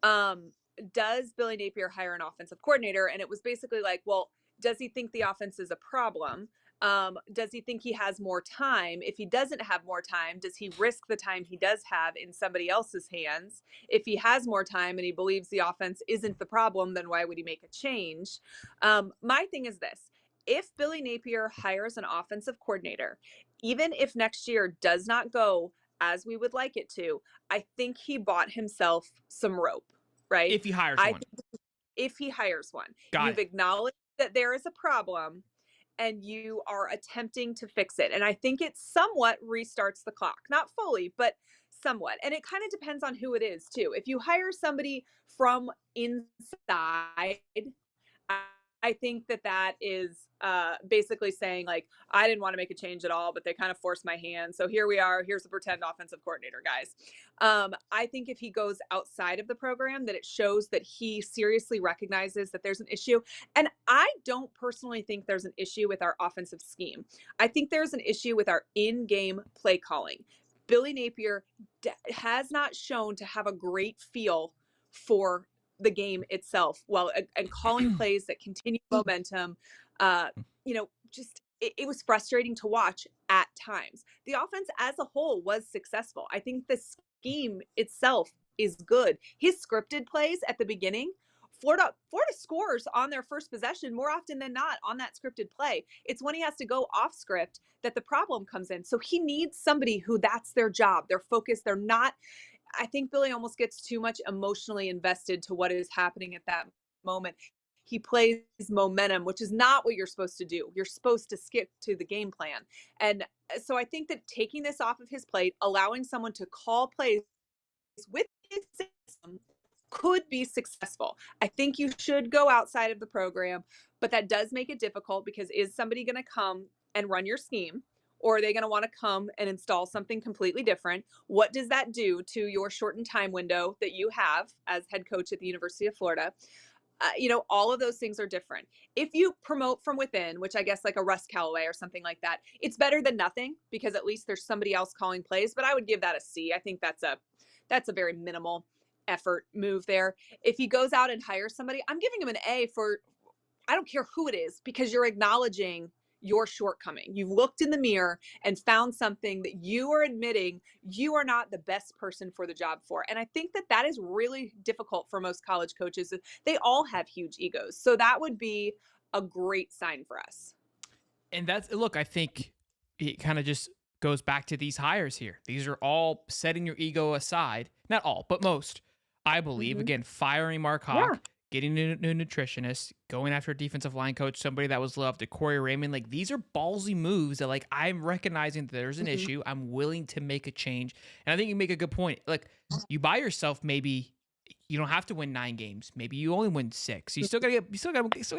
does Billy Napier hire an offensive coordinator? And it was basically like, well, does he think the offense is a problem? Does he think he has more time? If he doesn't have more time, does he risk the time he does have in somebody else's hands? If he has more time and he believes the offense isn't the problem, then why would he make a change? My thing is this. If Billy Napier hires an offensive coordinator, even if next year does not go as we would like it to, I think he bought himself some rope, right? If he hires one. If he hires one. You've acknowledged that there is a problem, and you are attempting to fix it. And I think it somewhat restarts the clock. Not fully, but somewhat. And it kind of depends on who it is, too. If you hire somebody from inside, I think that is basically saying, like, I didn't want to make a change at all, but they kind of forced my hand. So here we are. Here's the pretend offensive coordinator, guys. I think if he goes outside of the program, that it shows that he seriously recognizes that there's an issue. And I don't personally think there's an issue with our offensive scheme. I think there's an issue with our in-game play calling. Billy Napier has not shown to have a great feel for the game itself, and calling plays that continue momentum. Just it was frustrating to watch at times. The offense as a whole was successful. I think the scheme itself is good. His scripted plays at the beginning Florida scores on their first possession more often than not on that scripted play. It's when he has to go off script that the problem comes in. So he needs somebody who that's their job. They're focused. They're not. I think Billy almost gets too much emotionally invested to what is happening at that moment. He plays momentum, which is not what you're supposed to do. You're supposed to skip to the game plan. And so I think that taking this off of his plate, allowing someone to call plays with his system could be successful. I think you should go outside of the program, but that does make it difficult because is somebody going to come and run your scheme? Or are they going to want to come and install something completely different? What does that do to your shortened time window that you have as head coach at the University of Florida? All of those things are different. If you promote from within, which I guess like a Russ Callaway or something like that, it's better than nothing because at least there's somebody else calling plays. But I would give that a C. I think that's a very minimal effort move there. If he goes out and hires somebody, I'm giving him an A for, I don't care who it is, because you're acknowledging your shortcoming. You've looked in the mirror and found something that you are admitting you are not the best person for the job for. And I think that is really difficult for most college coaches. They all have huge egos. So that would be a great sign for us. And look, I think it kind of just goes back to these hires here. These are all setting your ego aside. Not all, but most, I believe. Mm-hmm. Again, firing Mark Hawk, getting a new nutritionist, going after a defensive line coach, somebody that was loved, to Corey Raymond. Like, these are ballsy moves that, like, I'm recognizing that there's an issue. I'm willing to make a change. And I think you make a good point. Like, you buy yourself, maybe you don't have to win 9 games. Maybe you only win 6. You still gotta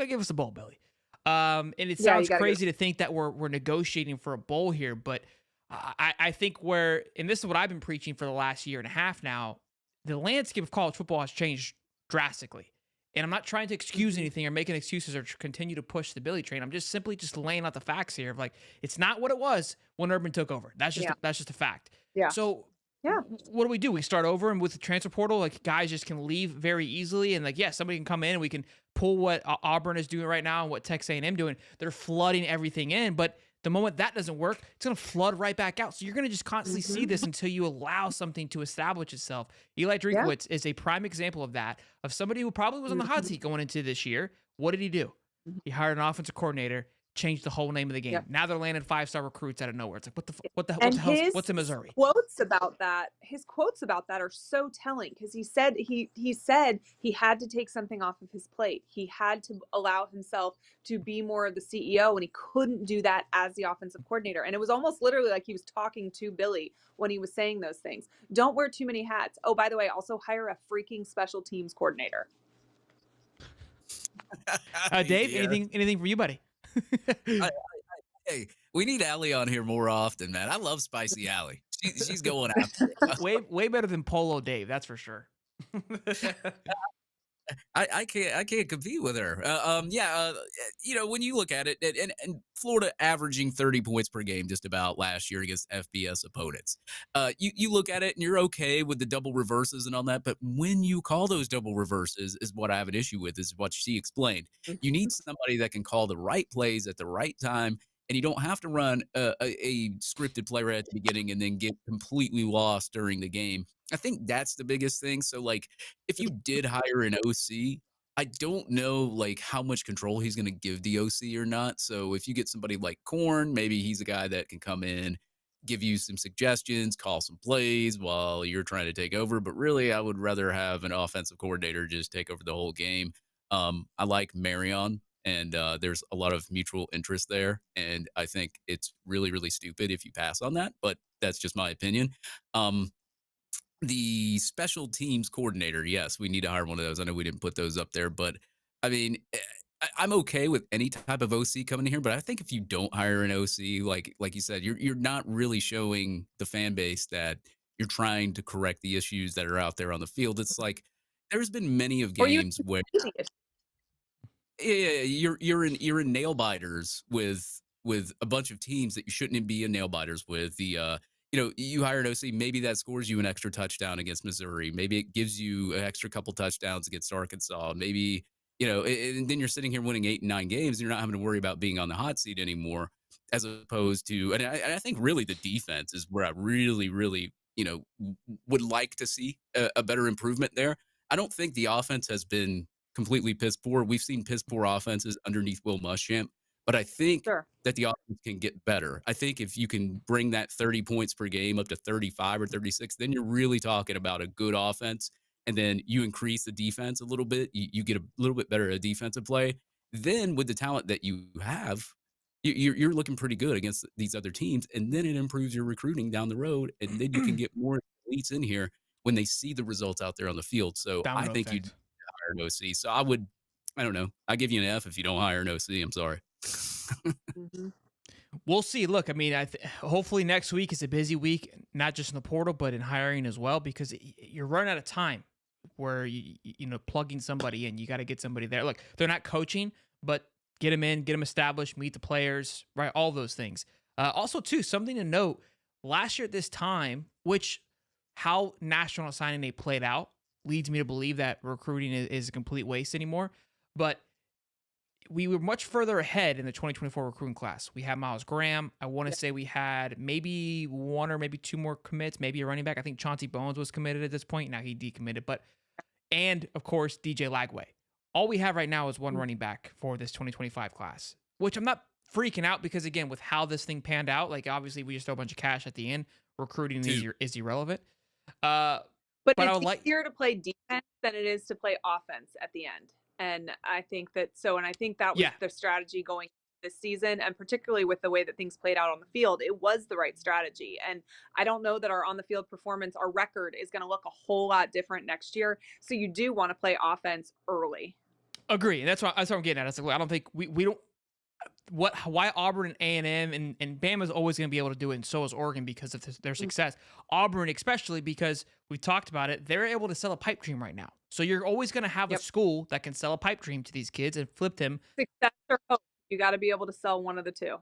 give us a bowl, Billy. And it sounds crazy to think that we're negotiating for a bowl here, but I think and this is what I've been preaching for the last year and a half now, the landscape of college football has changed drastically. And I'm not trying to excuse anything or making excuses or continue to push the Billy train. I'm just simply laying out the facts here of, like, it's not what it was when Urban took over. That's just a fact. Yeah. So what do? We start over, and with the transfer portal, like, guys just can leave very easily, and, like, somebody can come in and we can pull what Auburn is doing right now and what Texas A&M doing. They're flooding everything in, but the moment that doesn't work, it's going to flood right back out. So you're going to just constantly see this until you allow something to establish itself. Eli Drinkwitz is a prime example of that, of somebody who probably was on the hot seat going into this year. What did he do? He hired an offensive coordinator, changed the whole name of the game. Now they're landing 5-star recruits out of nowhere. It's like, what the hell? What's in Missouri? His quotes about that are so telling, because he said he had to take something off of his plate. He had to allow himself to be more of the CEO, and he couldn't do that as the offensive coordinator. And it was almost literally like he was talking to Billy when he was saying those things. Don't wear too many hats. Oh, by the way, also hire a freaking special teams coordinator. Dave, anything for you, buddy? Hey, we need Allie on here more often, man. I love Spicy Allie. She's going after it. way better than Polo Dave, that's for sure. I can't compete with her. When you look at it, and Florida averaging 30 points per game just about last year against FBS opponents. You look at it and you're okay with the double reverses and all that, but when you call those double reverses is what I have an issue with, is what she explained. You need somebody that can call the right plays at the right time, and you don't have to run a scripted play right at the beginning and then get completely lost during the game. I think that's the biggest thing. So, like, if you did hire an OC, I don't know, like, how much control he's going to give the OC or not. So if you get somebody like Korn, maybe he's a guy that can come in, give you some suggestions, call some plays while you're trying to take over. But really, I would rather have an offensive coordinator just take over the whole game. I like Marion, and there's a lot of mutual interest there. And I think it's really, really stupid if you pass on that, but that's just my opinion. The special teams coordinator, yes, we need to hire one of those. I know we didn't put those up there, but I mean, I'm okay with any type of OC coming in here, but I think if you don't hire an OC, like you said, you're not really showing the fan base that you're trying to correct the issues that are out there on the field. It's like there's been many of games where you're in nail biters with a bunch of teams that you shouldn't be in nail biters with. You hire an OC, maybe that scores you an extra touchdown against Missouri. Maybe it gives you an extra couple touchdowns against Arkansas. Maybe, and then you're sitting here winning 8 and 9 games, and you're not having to worry about being on the hot seat anymore, as opposed to, and I think really the defense is where I really, really, would like to see a better improvement there. I don't think the offense has been completely piss poor. We've seen piss poor offenses underneath Will Muschamp, but I think Sure. that the offense can get better. I think if you can bring that 30 points per game up to 35 or 36, then you're really talking about a good offense. And then you increase the defense a little bit. You get a little bit better at defensive play. Then with the talent that you have, you're looking pretty good against these other teams. And then it improves your recruiting down the road. And then you can get more elites in here when they see the results out there on the field. So I Domino think you'd effect. hire an OC. So I don't know. I give you an F if you don't hire an OC. I'm sorry. Mhm. We'll see. Look, I mean, hopefully next week is a busy week, not just in the portal, but in hiring as well, because you're running out of time where plugging somebody in. You got to get somebody there. Look, they're not coaching, but get them in, get them established, meet the players, right? All those things. Also, too, something to note: last year at this time, which how national signing day played out leads me to believe that recruiting is a complete waste anymore. But we were much further ahead in the 2024 recruiting class. We had Miles Graham. I want to say we had maybe one or maybe two more commits, maybe a running back. I think Chauncey Bones was committed at this point. Now he decommitted, and of course, DJ Lagway. All we have right now is one running back for this 2025 class, which I'm not freaking out because, again, with how this thing panned out, like obviously we just throw a bunch of cash at the end. Recruiting is irrelevant. But I it's would like, easier to play defense than it is to play offense at the end. And I think that was yeah, the strategy going this season, and particularly with the way that things played out on the field, it was the right strategy. And I don't know that our on the field performance, our record is going to look a whole lot different next year. So you do want to play offense early. agree. And that's what I'm getting at. It's like, I don't think we don't. Why Auburn and A&M and Bama's always going to be able to do it, and so is Oregon because of their success. Auburn, especially because we talked about it, they're able to sell a pipe dream right now. So you're always going to have a school that can sell a pipe dream to these kids and flip them. Success or hope. You got to be able to sell one of the two.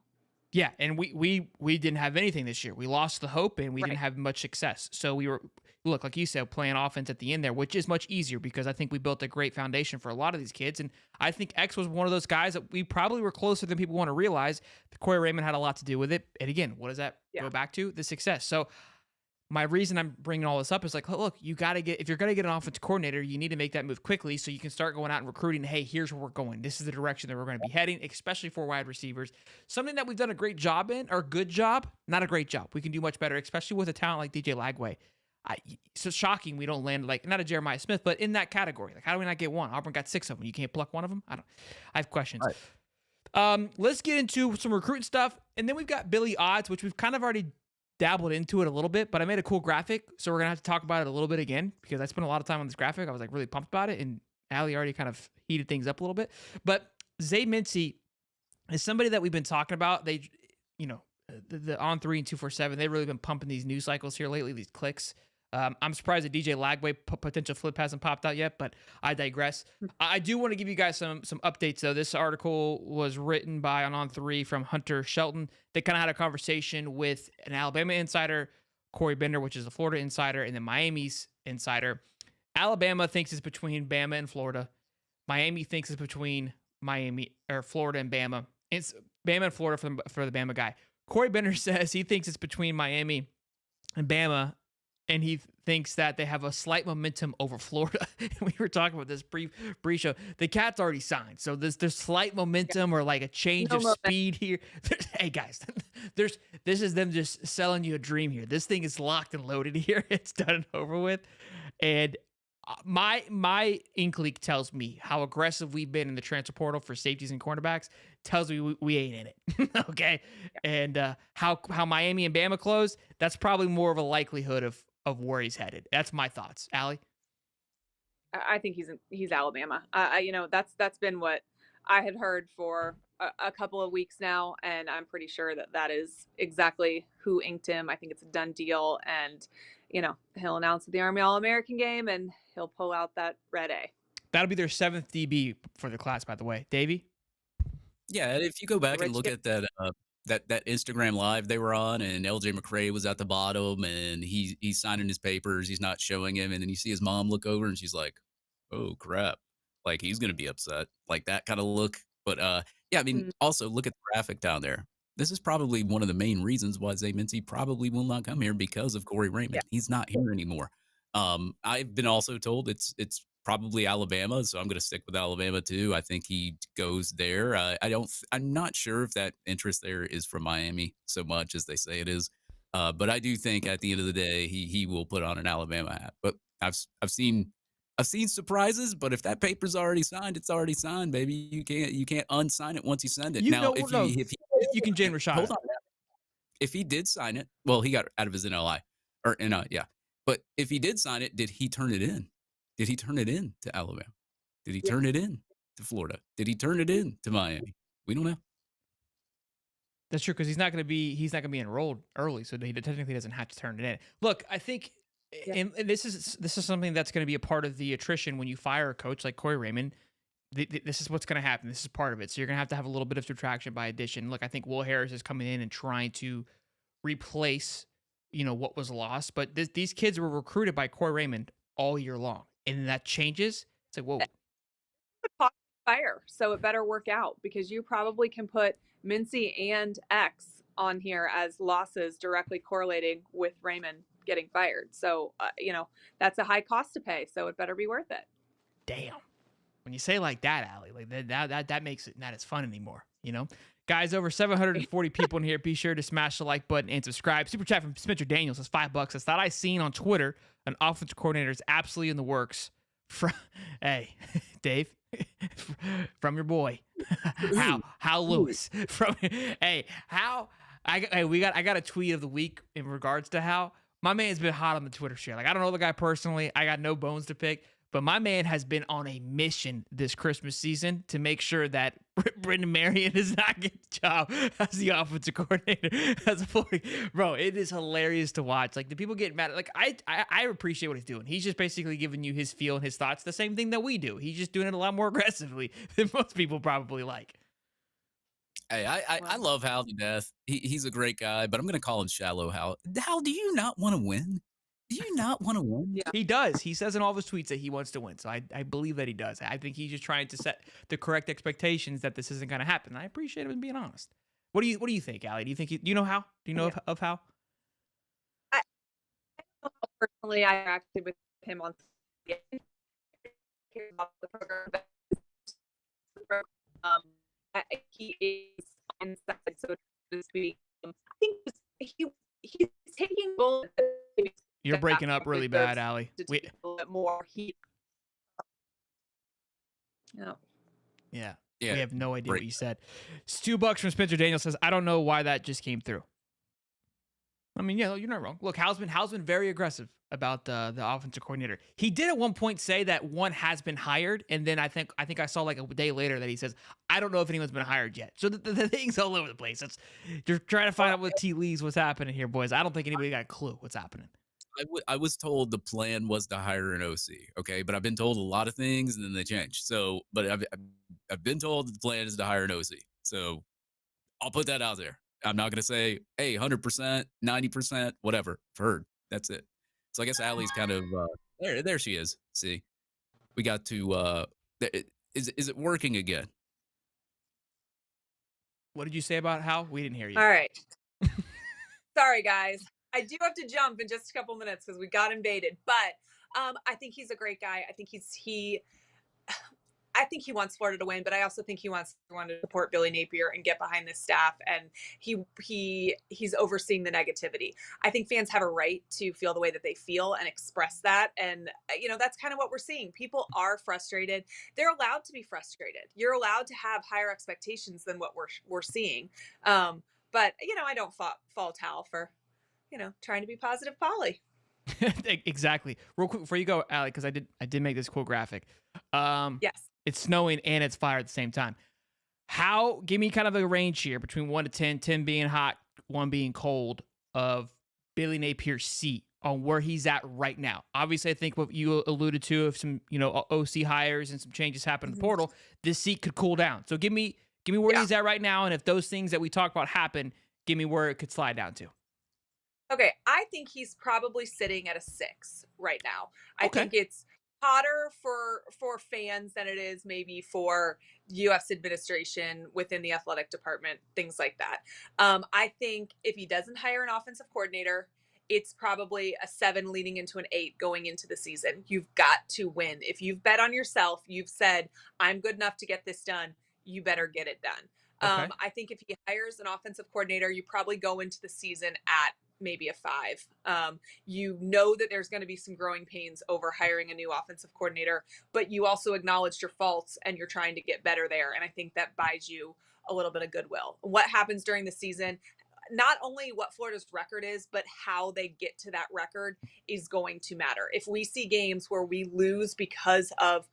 Yeah, and we didn't have anything this year. We lost the hope, and we didn't have much success. So we were, like you said, playing offense at the end there, which is much easier because I think we built a great foundation for a lot of these kids. And I think X was one of those guys that we probably were closer than people want to realize. Corey Raymond had a lot to do with it. And again, what does that go back to? The success. So my reason I'm bringing all this up is like, look, you got to get, if you're going to get an offensive coordinator, you need to make that move quickly so you can start going out and recruiting. Hey, here's where we're going. This is the direction that we're going to be heading, especially for wide receivers. Something that we've done a great job in, or good job, not a great job. We can do much better, especially with a talent like DJ Lagway. It's shocking we don't land like, not a Jeremiah Smith, but in that category. Like, how do we not get one? Auburn got 6 of them. You can't pluck one of them? I have questions. Right. Let's get into some recruiting stuff. And then we've got Billy Odds, which we've kind of already dabbled into it a little bit, but I made a cool graphic, so we're gonna have to talk about it a little bit again because I spent a lot of time on this graphic. I was like really pumped about it, and Allie already kind of heated things up a little bit. But Zay Mincy is somebody that we've been talking about. They, the On3 and 247, they've really been pumping these news cycles here lately, these clicks. I'm surprised that DJ Lagway potential flip hasn't popped out yet, but I digress. I do want to give you guys some updates, though. This article was written by On3 from Hunter Shelton. They kind of had a conversation with an Alabama insider, Corey Bender, which is a Florida insider, and then Miami's insider. Alabama thinks it's between Bama and Florida. Miami thinks it's between Florida and Bama. It's Bama and Florida for the Bama guy. Corey Bender says he thinks it's between Miami and Bama, and he thinks that they have a slight momentum over Florida. We were talking about this pre-show. The Cats already signed, so there's slight momentum or like a change of speed here. Hey guys, this is them just selling you a dream here. This thing is locked and loaded here. It's done and over with. And my ink leak tells me how aggressive we've been in the transfer portal for safeties and cornerbacks. Tells me we ain't in it. Okay, and how Miami and Bama close. That's probably more of a likelihood of where he's headed. That's my thoughts. Allie? I think he's Alabama. That's been what I had heard for a couple of weeks now, and I'm pretty sure that is exactly who inked him. I think it's a done deal, and he'll announce at the Army All-American game, and he'll pull out that red A. That'll be their 7th DB for the class, by the way. Davey? Yeah, if you go back and look at that that Instagram live they were on, and LJ McCray was at the bottom, and he's signing his papers, he's not showing him, and then you see his mom look over, and she's like, "Oh crap!" Like he's gonna be upset, like that kind of look. But yeah, I mean, also look at the graphic down there. This is probably one of the main reasons why Zay Mincy probably will not come here because of Corey Raymond. Yeah. He's not here anymore. I've been also told it's probably Alabama, so I'm going to stick with Alabama too. I think he goes there. I'm not sure if that interest there is from Miami so much as they say it is. But I do think at the end of the day, he will put on an Alabama hat. But I've seen surprises, but if that paper's already signed, it's already signed, baby. You can't unsign it once you send it. You Now, know, no, you can Jane hold Rashad. on, if he did sign it, well, he got out of his NLI or yeah. But if he did sign it, did he turn it in? Did he turn it in to Alabama? Did he Yeah. turn it in to Florida? Did he turn it in to Miami? We don't know. That's true because he's not going to be enrolled early, so he technically doesn't have to turn it in. Look, I think, Yeah. and this is something that's going to be a part of the attrition when you fire a coach like Corey Raymond. This is what's going to happen. This is part of it. So you're going to have a little bit of subtraction by addition. Look, I think Will Harris is coming in and trying to replace, what was lost. But these kids were recruited by Corey Raymond all year long, and that changes. It's like, whoa. Fire, so it better work out because you probably can put Mincy and X on here as losses directly correlating with Raymond getting fired. So, that's a high cost to pay. So it better be worth it. Damn. When you say like that, Allie, like that makes it not as fun anymore, Guys, over 740 people in here. Be sure to smash the like button and subscribe. Super chat from Spencer Daniels says $5. I thought I seen on Twitter an offensive coordinator is absolutely in the works. Hey, Dave, from your boy, Hal Lewis. I got a tweet of the week in regards to Hal. My man's been hot on the Twitter share. Like, I don't know the guy personally. I got no bones to pick. But my man has been on a mission this Christmas season to make sure that Brendan Marion does not get the job as the offensive coordinator. Bro, it is hilarious to watch. Like, the people get mad. Like, I appreciate what he's doing. He's just basically giving you his feel and his thoughts, the same thing that we do. He's just doing it a lot more aggressively than most people probably like. Hey, I love Hal to death. He's a great guy, but I'm going to call him shallow Hal. Hal, do you not want to win? Do you not want to win? Yeah. He does. He says in all of his tweets that he wants to win. So I believe that he does. I think he's just trying to set the correct expectations that this isn't going to happen. And I appreciate him being honest. What do you think, Allie? Do you know how? Do you know of how? I personally, I interacted with him on the program. He is on side, so to speak. I think he's taking bull. You're breaking up really bad, Allie. A little bit more heat. No. Yeah. We have no idea Break. what you said. It's $2 from Spencer Daniel says, I don't know why that just came through. I mean, yeah, you're not wrong. Look, Hal's been very aggressive about the offensive coordinator. He did at one point say that one has been hired, and then I think I saw like a day later that he says, I don't know if anyone's been hired yet. So the thing's all over the place. You're trying to find out what tea leaves, what's happening here, boys. I don't think anybody got a clue what's happening. I was told the plan was to hire an OC, okay? But I've been told a lot of things, and then they change. So, but I've been told the plan is to hire an OC. So I'll put that out there. I'm not going to say, hey, 100%, 90%, whatever. I've heard. That's it. So I guess Allie's kind of, there she is. See, we got to, is it working again? What did you say about Hal? We didn't hear you. All right. Sorry, guys. I do have to jump in just a couple minutes because we got invaded. But I think he's a great guy. I think he wants Florida to win, but I also think he wants everyone to support Billy Napier and get behind this staff. And he's overseeing the negativity. I think fans have a right to feel the way that they feel and express that. And that's kind of what we're seeing. People are frustrated. They're allowed to be frustrated. You're allowed to have higher expectations than what we're seeing. But I don't fault Hal for trying to be positive Polly. Exactly. Real quick before you go, Allie, because I did make this cool graphic. Yes. It's snowing and it's fire at the same time. Give me kind of a range here between 1 to 10, 10 being hot, 1 being cold, of Billy Napier's seat on where he's at right now. Obviously, I think what you alluded to, if some OC hires and some changes happen in the portal, this seat could cool down. So give me where he's at right now, and if those things that we talked about happen, give me where it could slide down to. Okay, I think he's probably sitting at a 6 right now. I Okay. think it's hotter for fans than it is maybe for U.S. administration within the athletic department, things like that. I think if he doesn't hire an offensive coordinator, it's probably a 7 leading into an 8 going into the season. You've got to win. If you've bet on yourself, you've said, I'm good enough to get this done, you better get it done. Okay. I think if he hires an offensive coordinator, you probably go into the season at maybe a 5. You know that there's going to be some growing pains over hiring a new offensive coordinator, but you also acknowledged your faults and you're trying to get better there. And I think that buys you a little bit of goodwill. What happens during the season, not only what Florida's record is, but how they get to that record is going to matter. If we see games where we lose because of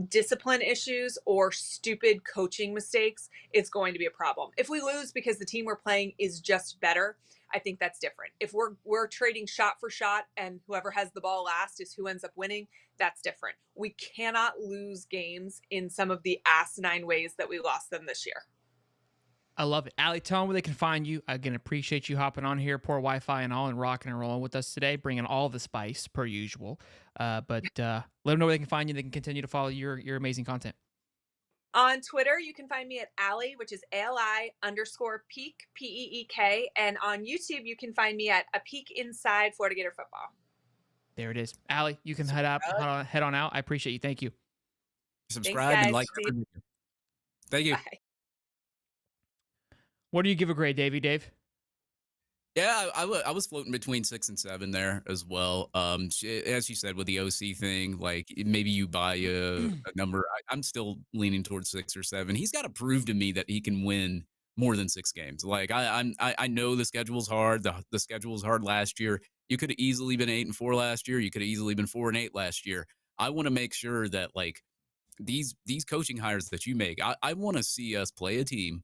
discipline issues or stupid coaching mistakes, it's going to be a problem. If we lose because the team we're playing is just better, I think that's different. If we're trading shot for shot and whoever has the ball last is who ends up winning, that's different. We cannot lose games in some of the asinine ways that we lost them this year. I love it. Allie, tell them where they can find you. Again, appreciate you hopping on here, poor Wi-Fi and all, and rocking and rolling with us today, bringing all the spice per usual. But let them know where they can find you. They can continue to follow your amazing content. On Twitter, you can find me at Allie, which is ALI_peak, PEEK. And on YouTube, you can find me at A Peek Inside Florida Gator Football. There it is. Allie, you can head on out. I appreciate you. Thank you. Subscribe and like. Thank you. Bye. What do you give a grade, Dave? Yeah, I was floating between 6 and 7 there as well. As you said with the OC thing, like maybe you buy a number. I'm still leaning towards 6 or 7. He's got to prove to me that he can win more than 6 games. Like I know the schedule's hard. The schedule was hard last year. You could have easily been 8-4 last year. You could have easily been 4-8 last year. I want to make sure that like these coaching hires that you make, I want to see us play a team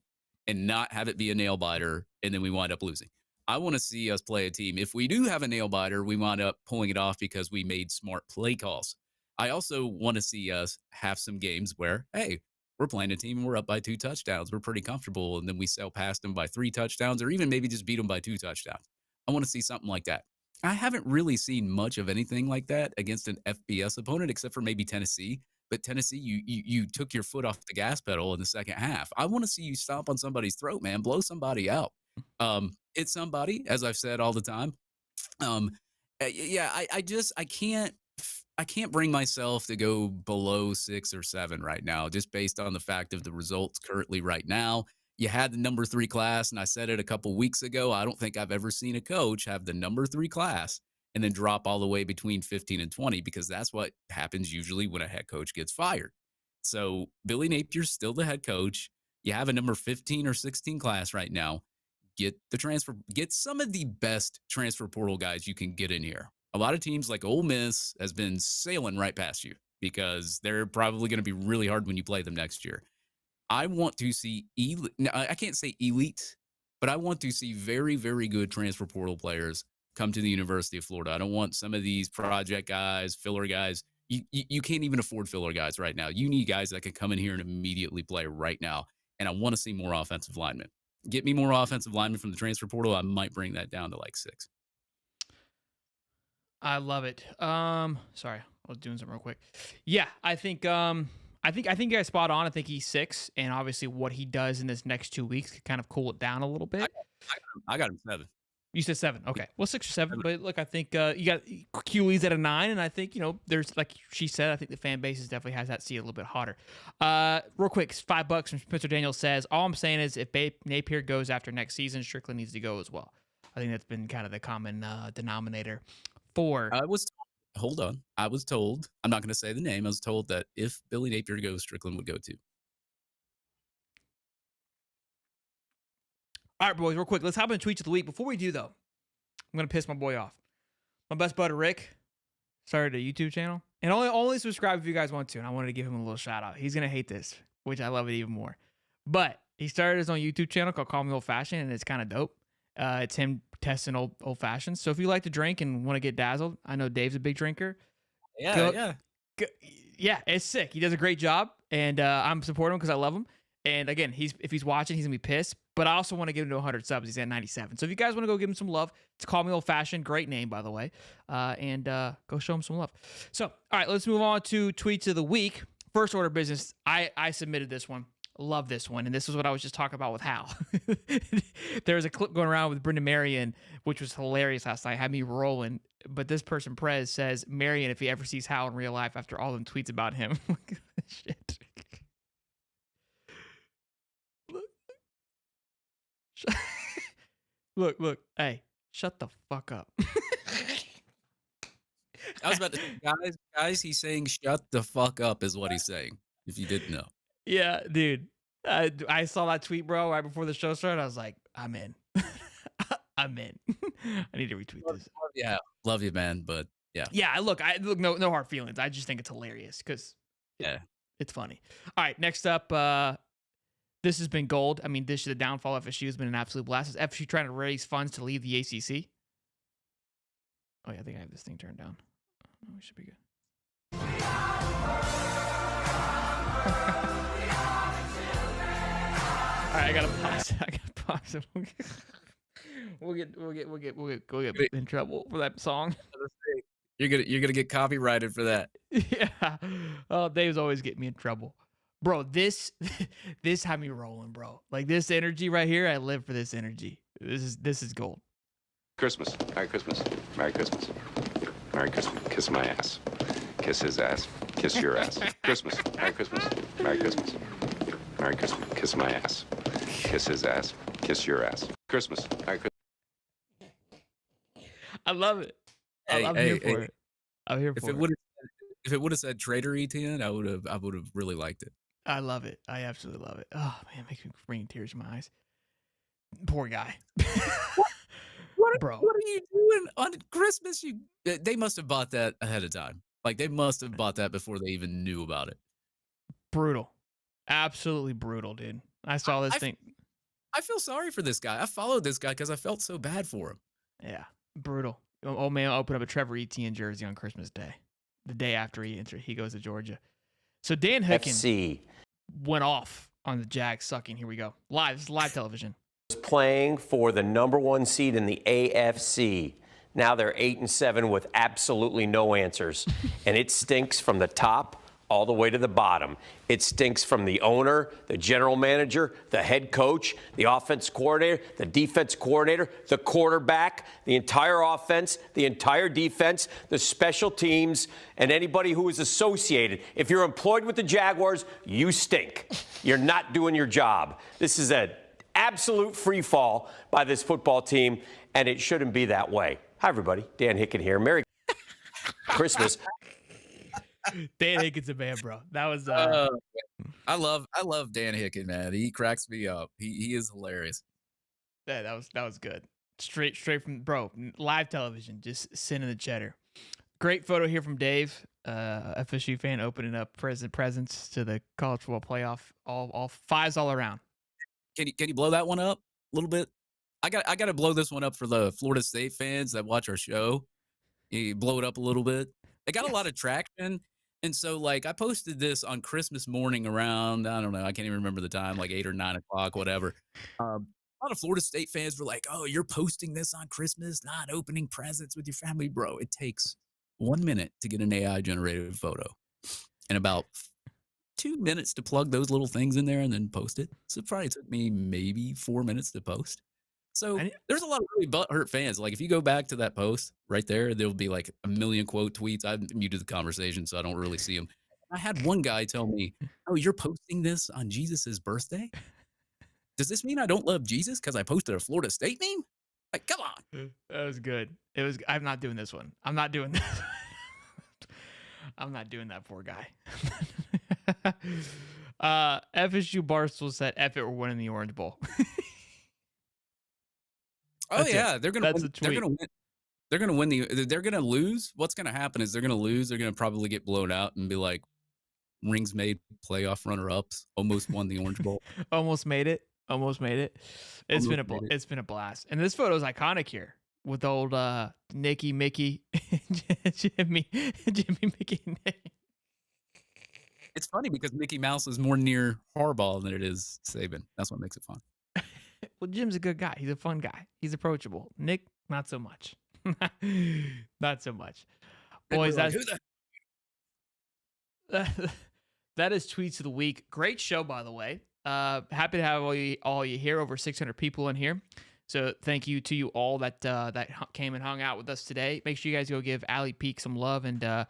and not have it be a nail biter and then we wind up losing. I want to see us play a team. If we do have a nail biter, we wind up pulling it off because we made smart play calls. I also want to see us have some games where, hey, we're playing a team and we're up by 2 touchdowns. We're pretty comfortable. And then we sail past them by 3 touchdowns or even maybe just beat them by 2 touchdowns. I want to see something like that. I haven't really seen much of anything like that against an FBS opponent, except for maybe Tennessee. But Tennessee, you took your foot off the gas pedal in the second half. I want to see you stomp on somebody's throat, man. Blow somebody out. It's somebody, as I've said all the time. Yeah, I can't bring myself to go below 6 or 7 right now, just based on the fact of the results currently right now. You had the number 3 class, and I said it a couple weeks ago. I don't think I've ever seen a coach have the number 3 class and then drop all the way between 15 and 20, because that's what happens usually when a head coach gets fired. So Billy Napier's still the head coach. You have a number 15 or 16 class right now. Get some of the best transfer portal guys you can get in here. A lot of teams like Ole Miss has been sailing right past you because they're probably going to be really hard when you play them next year. I want to see I can't say elite, but I want to see very, very good transfer portal players come to the University of Florida. I don't want some of these project guys, filler guys. You can't even afford filler guys right now. You need guys that can come in here and immediately play right now. And I want to see more offensive linemen. Get me more offensive linemen from the transfer portal. I might bring that down to like 6. I love it. Sorry, I was doing something real quick. Yeah, I think you guys spot on. I think he's 6, and obviously what he does in this next 2 weeks could kind of cool it down a little bit. I got him 7. You said 7. Okay. Well, 6 or 7. But look, I think you got QE's at a 9, and I think, there's, like she said, I think the fan base definitely has that seat a little bit hotter. Real quick, $5 from Spencer Daniel says, all I'm saying is if Napier goes after next season, Strickland needs to go as well. I think that's been kind of the common denominator for. Hold on. I was told, I'm not going to say the name. I was told that if Billy Napier goes, Strickland would go too. All right, boys, real quick. Let's hop into tweets of the week. Before we do, though, I'm going to piss my boy off. My best buddy, Rick, started a YouTube channel. And only subscribe if you guys want to. And I wanted to give him a little shout out. He's going to hate this, which I love it even more. But he started his own YouTube channel called Call Me Old Fashioned, and it's kind of dope. It's him testing old fashions. So if you like to drink and want to get dazzled, I know Dave's a big drinker. Yeah. Yeah, it's sick. He does a great job, and I'm supporting him because I love him. And again, if he's watching, he's gonna be pissed. But I also want to give him to 100 subs. He's at 97. So if you guys want to go give him some love, it's Call Me Old Fashioned. Great name, by the way. And go show him some love. So, all right, let's move on to tweets of the week. First order of business. I submitted this one Love this one. And this is what I was just talking about with Hal. There was a clip going around with Brendan Marion, which was hilarious last night. Had me rolling. But this person, Prez, says, Marion, if he ever sees Hal in real life after all them tweets about him. Shit. Look. Hey, shut the fuck up. I was about to say, guys, he's saying shut the fuck up is what he's saying, if you didn't know. Yeah, dude. I saw that tweet, bro, right before the show started. I was like, I'm in. I'm in. I need to retweet this. Yeah, love you, man. But yeah. Yeah, look, no hard feelings. I just think it's hilarious because it's funny. All right, next up, this has been gold. I mean, this is the downfall of FSU has been an absolute blast. Is FSU trying to raise funds to leave the ACC? Oh, yeah, I think I have this thing turned down. Oh, we should be good. All right, I gotta pause it. We'll get in trouble for that song. You're gonna get copyrighted for that. Yeah. Oh, Dave's always getting me in trouble. Bro, this had me rolling, bro. Like this energy right here, I live for this energy. This is gold. Christmas. Merry Christmas. Merry Christmas. Merry Christmas. Kiss my ass. Kiss his ass. Kiss your ass. Christmas. Merry Christmas. Merry Christmas. Merry Christmas. Kiss my ass. Kiss his ass. Kiss your ass. Christmas. Merry Christmas. I love it. I'm here for it. I'm here for it. If it would have said Trader ETN, I would have really liked it. I love it. I absolutely love it. Oh man, it makes me bring tears to my eyes. Poor guy. Bro, what are you doing on Christmas? They must have bought that ahead of time. Like they must have bought that before they even knew about it. Brutal. Absolutely brutal, dude. I saw this thing. I feel sorry for this guy. I followed this guy because I felt so bad for him. Yeah, brutal. Old man opened up a Trevor Etienne jersey on Christmas Day, the day after he goes to Georgia. So Dan Hicken went off on the Jags sucking. Here we go. This is live television. Playing for the #1 seed in the AFC. Now they're 8-7 with absolutely no answers. And it stinks from the top all the way to the bottom. It stinks from the owner, the general manager, the head coach, the offense coordinator, the defense coordinator, the quarterback, the entire offense, the entire defense, the special teams, and anybody who is associated. If you're employed with the Jaguars, you stink. You're not doing your job. This is an absolute free fall by this football team, and it shouldn't be that way. Hi, everybody. Dan Hicken here. Merry Christmas. Dan Hicken's a man, bro. That was I love Dan Hicken, man. He cracks me up. He is hilarious. Yeah, that was good. Straight from live television, just sending the cheddar. Great photo here from Dave, FSU fan, opening up presents to the college football playoff. All fives all around. Can you blow that one up a little bit? I got to blow this one up for the Florida State fans that watch our show. You blow it up a little bit. They got a lot of traction. And so, like, I posted this on Christmas morning around, I don't know, I can't even remember the time, like 8 or 9 o'clock, whatever. A lot of Florida State fans were like, oh, you're posting this on Christmas, not opening presents with your family. Bro, it takes 1 minute to get an AI-generated photo and about 2 minutes to plug those little things in there and then post it. So it probably took me maybe 4 minutes to post. So there's a lot of really butthurt fans. Like if you go back to that post right there, there'll be like a million quote tweets. I've muted the conversation, so I don't really see them. I had one guy tell me, oh, you're posting this on Jesus's birthday? Does this mean I don't love Jesus because I posted a Florida State meme? Like, come on. That was good. I'm not doing this one. I'm not doing this. I'm not doing that poor guy. FSU Barstool said, F it, we're winning the Orange Bowl. Oh yeah, they're gonna win. They're gonna win. They're gonna lose. What's gonna happen is they're gonna lose. They're gonna probably get blown out and be like, rings made, playoff runner-ups, almost won the Orange Bowl. Almost made it. It's been a blast. And this photo is iconic here with old Nicky, Mickey, Jimmy, Mickey, and Nick. It's funny because Mickey Mouse is more near Harbaugh than it is Saban. That's what makes it fun. Well, Jim's a good guy. He's a fun guy. He's approachable. Nick, not so much. Not so much. Boys, that is tweets of the week. Great show, by the way. Happy to have all you here. Over 600 people in here. So thank you to you all that came and hung out with us today. Make sure you guys go give Allie Peak some love and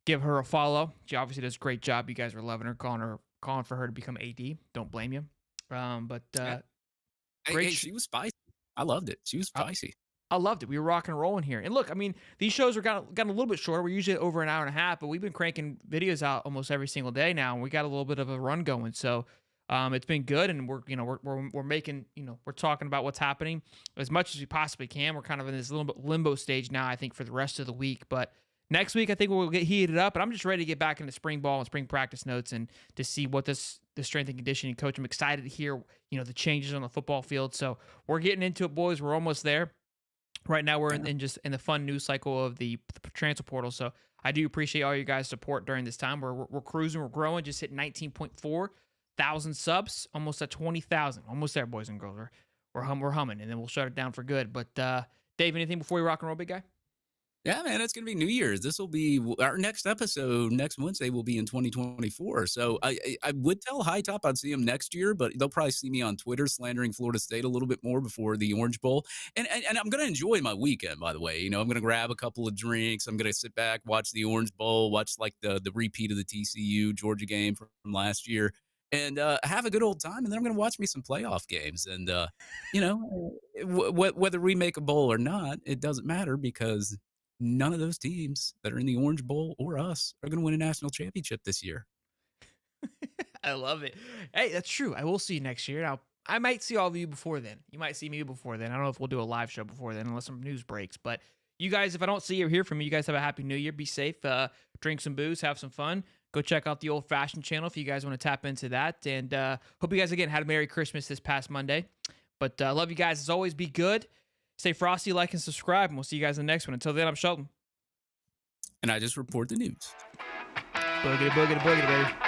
give her a follow. She obviously does a great job. You guys are loving her, calling for her to become AD. Don't blame you. Hey, she was spicy. I loved it. She was spicy. I loved it. We were rocking and rolling here. And look, I mean, these shows are gotten a little bit shorter. We're usually over an hour and a half, but we've been cranking videos out almost every single day now, and we got a little bit of a run going. So it's been good, and we're making, we're talking about what's happening as much as we possibly can. We're kind of in this little bit limbo stage now, I think, for the rest of the week. But next week, I think we'll get heated up, and I'm just ready to get back into spring ball and spring practice notes and to see what the strength and conditioning coach. I'm excited to hear, the changes on the football field. So we're getting into it, boys. We're almost there. Right now, we're in the fun news cycle of the transfer portal. So I do appreciate all you guys' support during this time. We're cruising, we're growing, just hit 19.4 thousand subs, almost at 20,000. Almost there, boys and girls. We're humming, and then we'll shut it down for good. But Dave, anything before we rock and roll, big guy? Yeah, man, it's going to be New Year's. This will be our next episode. Next Wednesday will be in 2024. So I would tell High Top I'd see him next year, but they'll probably see me on Twitter slandering Florida State a little bit more before the Orange Bowl. And I'm going to enjoy my weekend, by the way. I'm going to grab a couple of drinks. I'm going to sit back, watch the Orange Bowl, watch like the repeat of the TCU Georgia game from last year, and have a good old time. And then I'm going to watch me some playoff games. And, whether we make a bowl or not, it doesn't matter because none of those teams that are in the Orange Bowl or us are going to win a national championship this year. I love it. Hey, that's true. I will see you next year. Now, I might see all of you before then. You might see me before then. I don't know if we'll do a live show before then unless some news breaks. But you guys, if I don't see you or hear from you, you guys have a happy New Year. Be safe. Drink some booze. Have some fun. Go check out the Old Fashioned channel if you guys want to tap into that. And hope you guys, again, had a Merry Christmas this past Monday. But love you guys. As always, be good. Stay frosty, like, and subscribe, and we'll see you guys in the next one. Until then, I'm Sheldon. And I just report the news. Boogity, boogity, boogity, baby.